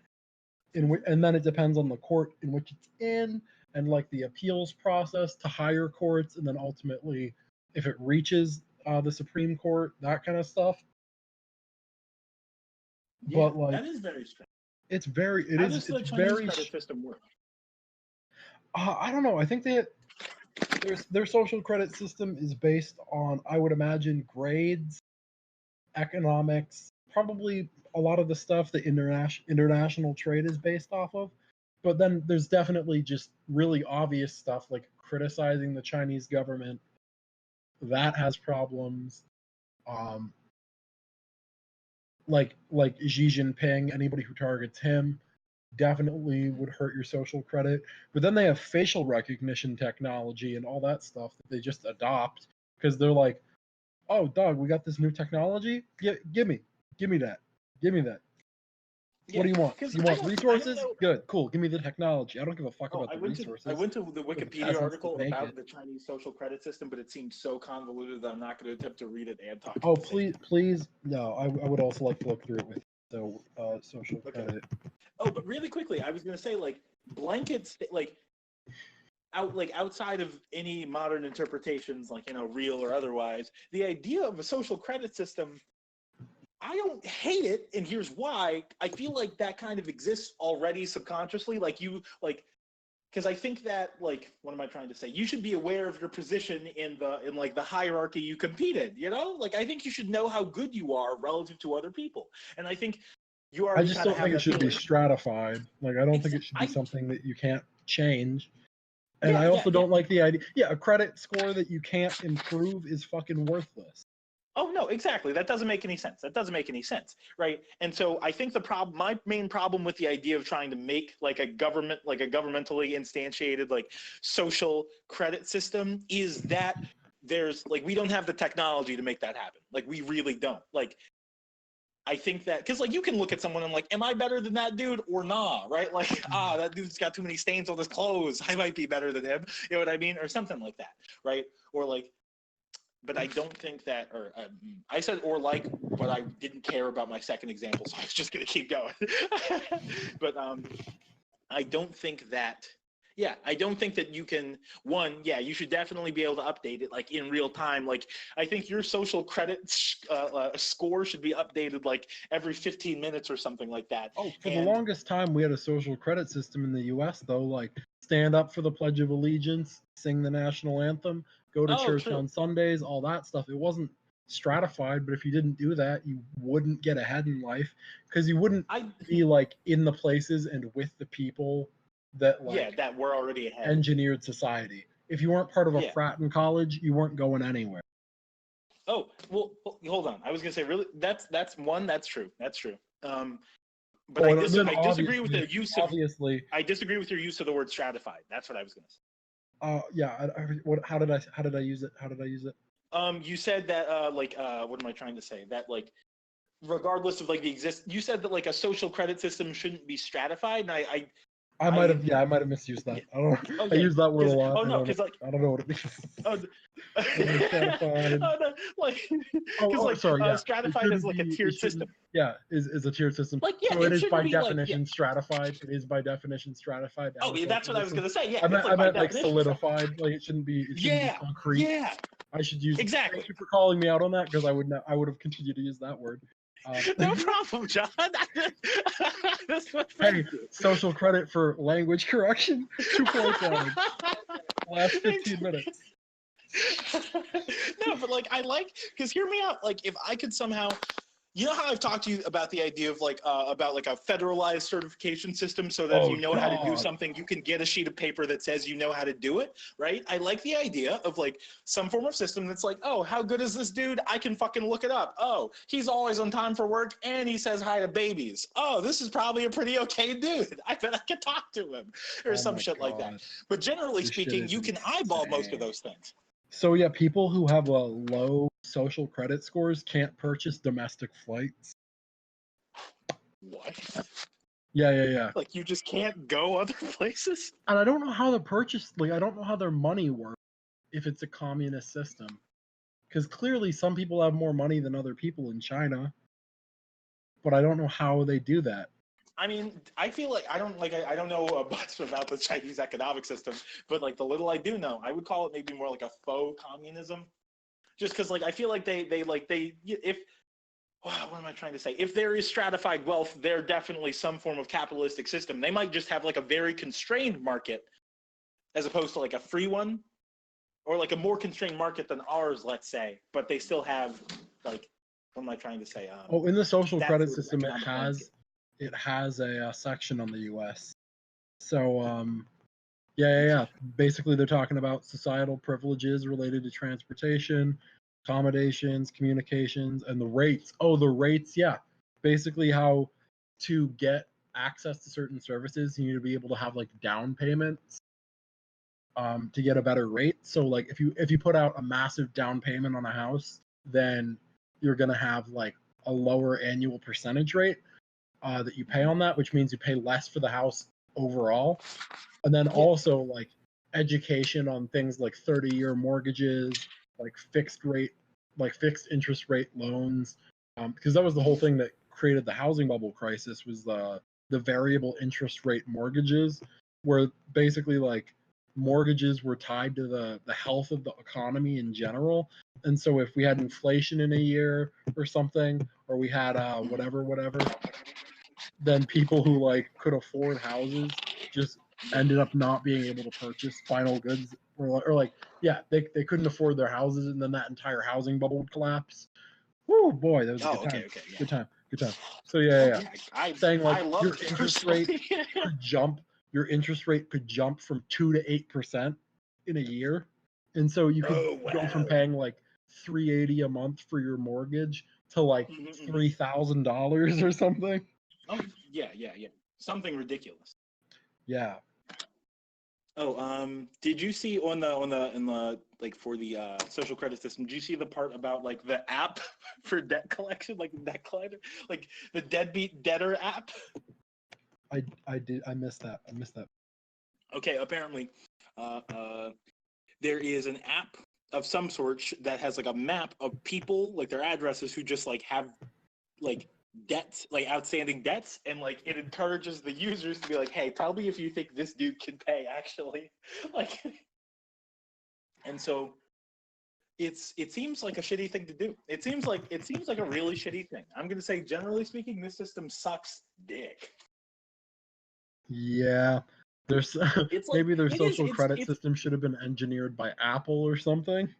And then it depends on the court in which it's in, and like the appeals process to higher courts, and then ultimately, if it reaches the Supreme Court, that kind of stuff. Yeah, but like that is very strange. it's very How does the Chinese credit system work? I don't know. I think that their social credit system is based on, I would imagine, grades, economics, probably a lot of the stuff that international trade is based off of. But then there's definitely just really obvious stuff like criticizing the Chinese government. That has problems. Like Xi Jinping, anybody who targets him definitely would hurt your social credit. But then they have facial recognition technology and all that stuff that they just adopt because they're like, "Oh, dog, we got this new technology. Give me that. Give me that. Yeah, what do you want? You want resources? I Good, cool. Give me the technology. I don't give a fuck about the resources." I went to the Wikipedia article about it. the Chinese social credit system, but it seemed so convoluted that I'm not going to attempt to read it and talk. Oh, please, no. I would also like to look through it with you. So, social credit. Oh, but really quickly, I was going to say, like, blankets, outside of any modern interpretations, like, real or otherwise, the idea of a social credit system, I don't hate it, and here's why. I feel like that kind of exists already subconsciously, because I think that, like, what am I trying to say? You should be aware of your position in the hierarchy you compete in, Like, I think you should know how good you are relative to other people, and I think you are. I just don't think it should be stratified. Like, I don't think it should be something that you can't change. And I also don't like the idea. Yeah, a credit score that you can't improve is fucking worthless. Oh, no, exactly. That doesn't make any sense. Right? And so I think my main problem with the idea of trying to make like a governmentally instantiated like social credit system is that we don't have the technology to make that happen. Like, we really don't. Like, I think that because like you can look at someone and like, am I better than that dude or nah? Right? Like, that dude's got too many stains on his clothes. I might be better than him. You know what I mean? Or something like that. Right? Or like, but I don't think that, or I said or like, but I didn't care about my second example, so I was just going to keep going. But I don't think that. Yeah, I don't think that you can. You should definitely be able to update it like in real time. Like, I think your social credit score should be updated like every 15 minutes or something like that. Oh, for the longest time, we had a social credit system in the U.S. though. Like, stand up for the Pledge of Allegiance, sing the national anthem, go to church on Sundays, all that stuff. It wasn't stratified, but if you didn't do that, you wouldn't get ahead in life because you wouldn't be like in the places and with the people that that were already ahead. Engineered society. If you weren't part of a frat in college, you weren't going anywhere. Oh, well, hold on. I was gonna say, really, that's true. But I disagree with the use of. Obviously, I disagree with your use of the word stratified. That's what I was going to say. yeah. How did I use it? You said that what am I trying to say? That like, regardless of like you said that like a social credit system shouldn't be stratified, and I might have misused that. I don't know. I use that word a lot. Oh no, because like I don't know what it means. Oh, Stratified. Sorry. Stratified is like a tiered system. Yeah, is a tiered system. Like, yeah, so it is by definition like, stratified. It is by definition stratified. Oh, yeah, that's what I was gonna say. Yeah, I meant like solidified. Like it shouldn't be. Be concrete. Yeah. I should use. Exactly. Thank you for calling me out on that because I would have continued to use that word. No problem, John. Hey, social credit for language correction. 2 points on last 15 minutes. No, but like because hear me out. Like if I could somehow, you know how I've talked to you about the idea of like about like a federalized certification system, so that if you know how to do something, you can get a sheet of paper that says you know how to do it, right? I like the idea of like some form of system that's like, oh, how good is this dude? I can fucking look it up. Oh, he's always on time for work and he says hi to babies. Oh, this is probably a pretty okay dude. I bet I could talk to him or some shit like that. But generally speaking, you can eyeball most of those things. So yeah, people who have a low social credit scores can't purchase domestic flights. What? Yeah. Like you just can't go other places? And I don't know how I don't know how their money works if it's a communist system. Because clearly some people have more money than other people in China. But I don't know how they do that. I mean, I feel like I don't know much about the Chinese economic system, but like the little I do know, I would call it maybe more like a faux communism. Just because like I feel like what am I trying to say? If there is stratified wealth, they're definitely some form of capitalistic system. They might just have like a very constrained market as opposed to like a free one, or like a more constrained market than ours, let's say, but they still have like, what am I trying to say? In the social credit system, it has a section on the U.S. So, yeah. Basically, they're talking about societal privileges related to transportation, accommodations, communications, and the rates. Oh, the rates, yeah. Basically, how to get access to certain services, you need to be able to have like down payments to get a better rate. So, like, if you put out a massive down payment on a house, then you're gonna have like a lower annual percentage rate that you pay on that, which means you pay less for the house overall. And then also like education on things like 30-year mortgages, like fixed interest rate loans, because that was the whole thing that created the housing bubble crisis, was the variable interest rate mortgages, where basically like mortgages were tied to the health of the economy in general. And so if we had inflation in a year or something, or we had whatever, then people who like could afford houses just ended up not being able to purchase final goods, or like they couldn't afford their houses, and then that entire housing bubble would collapse. Oh boy, that was a good time. Okay, good time. So yeah. Saying like your interest rate could jump. Your interest rate could jump from 2 to 8% in a year, and so you could go from paying like $380 a month for your mortgage to like $3,000 or something. Oh yeah. Something ridiculous. Yeah. Oh, did you see in the like for the social credit system? Did you see the part about like the app for debt collection, like the debt collector, like the deadbeat debtor app? I did. I missed that. Okay, apparently, there is an app of some sort that has like a map of people, like their addresses, who just like have like debts, like outstanding debts, and like it encourages the users to be like, hey, tell me if you think this dude can pay actually. Like, and so it seems like a shitty thing to do. It seems like a really shitty thing. I'm gonna say, generally speaking, this system sucks dick. Yeah, there's maybe their social credit system should have been engineered by Apple or something.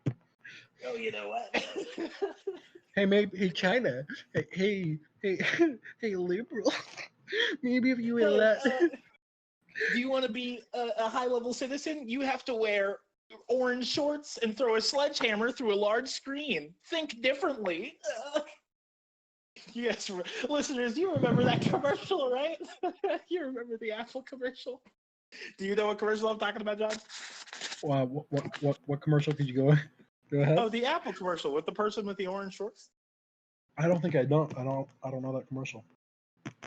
Oh, you know what? Hey, China. Hey, liberal. Maybe if you will let. Do you want to be a high-level citizen? You have to wear orange shorts and throw a sledgehammer through a large screen. Think differently. Yes, listeners, you remember that commercial, right? You remember the Apple commercial? Do you know what commercial I'm talking about, John? What commercial could you go ahead? Oh, the Apple commercial with the person with the orange shorts. I don't think I don't know that commercial.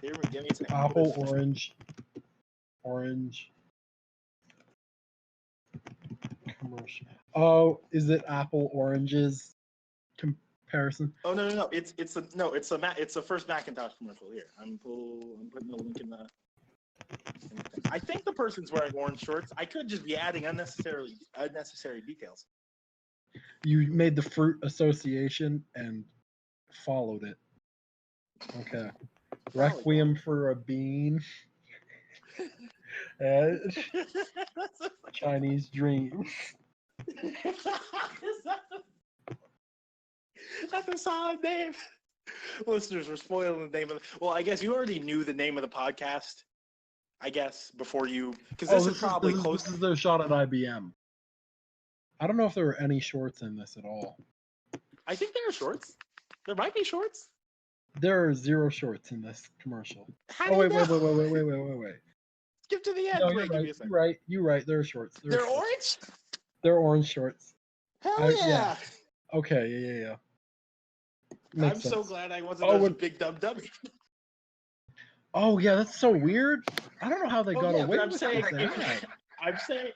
Here, give me a second. Apple orange commercial. Oh, is it Apple oranges comparison? Oh no! It's a first Macintosh commercial. Here, I'm putting the link in the. I think the person's wearing orange shorts. I could just be adding unnecessary details. You made the fruit association and followed it. Okay. Requiem for a Bean. Chinese Dreams. That's a solid name. Listeners, we're spoiling the name of the. Well, I guess you already knew the name of the podcast. I guess before you, because this is probably close. This is their shot at IBM. I don't know if there were any shorts in this at all. I think there are shorts. There might be shorts. There are 0 shorts in this commercial. How do you know? Wait. Skip to the end. No, Wait, you're right. There are shorts. They're orange? They're orange shorts. Hell yeah. Yeah. Okay, yeah. I'm so glad I wasn't a big dumb dummy. Oh yeah, that's so weird. I don't know how they got away with that.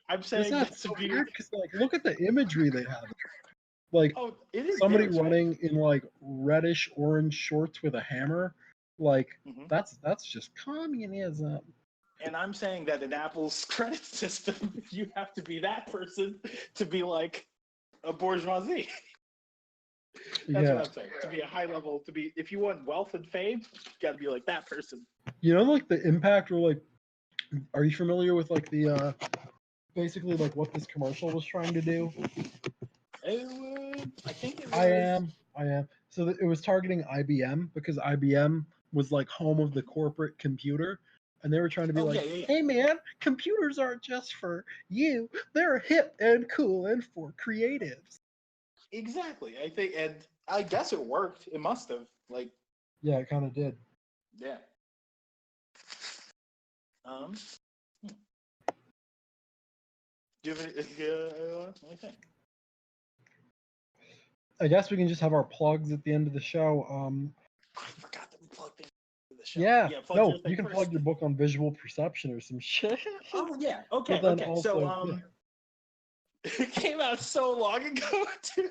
I'm saying that's so weird because look at the imagery they have. Like it is somebody running in like reddish orange shorts with a hammer. Like that's just communism. And I'm saying that in Apple's credit system, you have to be that person to be like a bourgeoisie. That's what I'm saying. To be a high level, if you want wealth and fame, you gotta be like that person. You know, like the impact, or like, are you familiar with like the basically like what this commercial was trying to do? I think it was. I am. So it was targeting IBM because IBM was like home of the corporate computer, and they were trying to be hey man, computers aren't just for you; they're hip and cool and for creatives. Exactly. I think, and I guess it worked. It must have. Yeah, it kind of did. Yeah. Do you have anything? I guess we can just have our plugs at the end of the show. I forgot that we plugged in the show. Yeah. No, you can plug your book on visual perception or some shit. Oh yeah. Okay. Also, it came out so long ago too.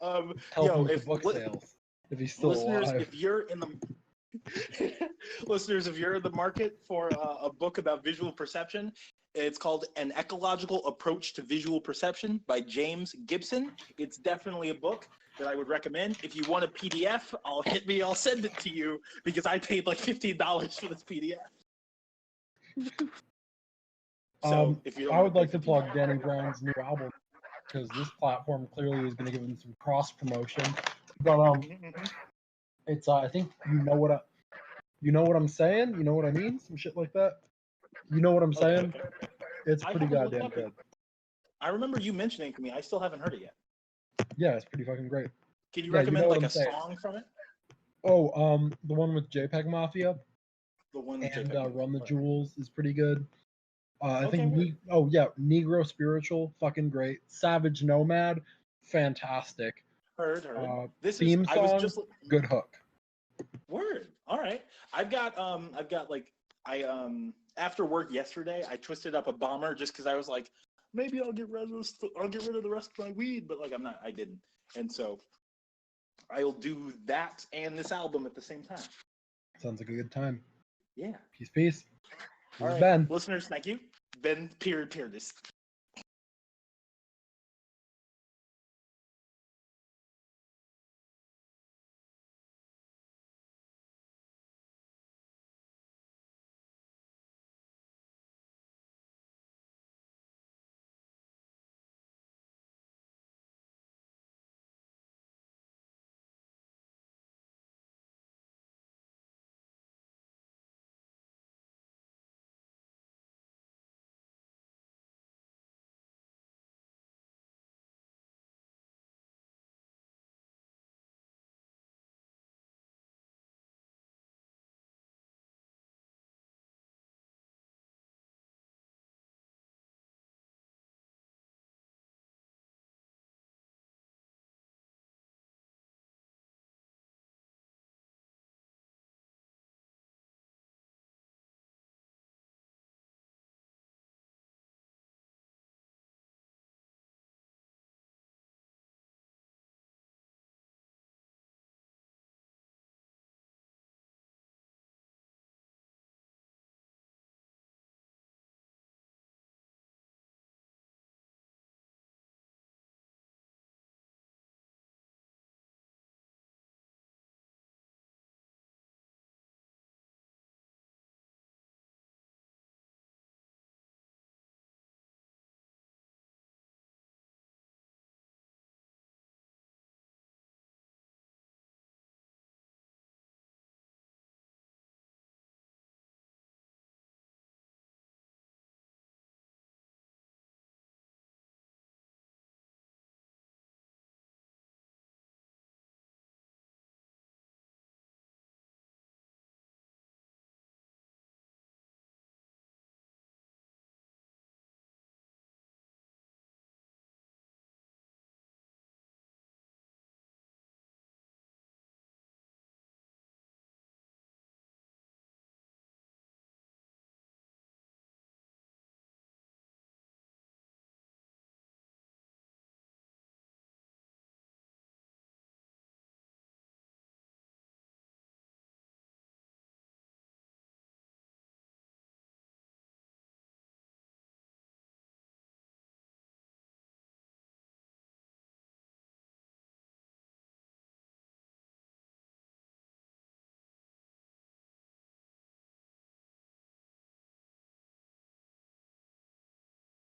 Help him with the book sales if he's still alive. If you're in the listeners, if you're in the market for a book about visual perception, it's called An Ecological Approach to Visual Perception by James Gibson. It's definitely a book that I would recommend. If you want a PDF, I'll send it to you because I paid like $15 for this PDF. So I would like to plug Danny Brown's new album because this platform clearly is going to give him some cross promotion. But it's I think you know what I'm saying. You know what I mean? Some shit like that. You know what I'm saying? Okay. It's pretty goddamn good. I remember you mentioning it to me. I still haven't heard it yet. Yeah, it's pretty fucking great. Can you recommend a song from it? Oh, the one with JPEG Mafia. The one with JPEG Run the Jewels is pretty good. I think Negro Spiritual, fucking great. Savage Nomad, fantastic. Heard. Theme song, good hook. Word. All right. I've got after work yesterday, I twisted up a bomber just because I was like, maybe I'll get rid of the rest of my weed, but I didn't. And so I'll do that and this album at the same time. Sounds like a good time. Yeah. Peace. All right, Ben. listeners, thank you. Ben, period.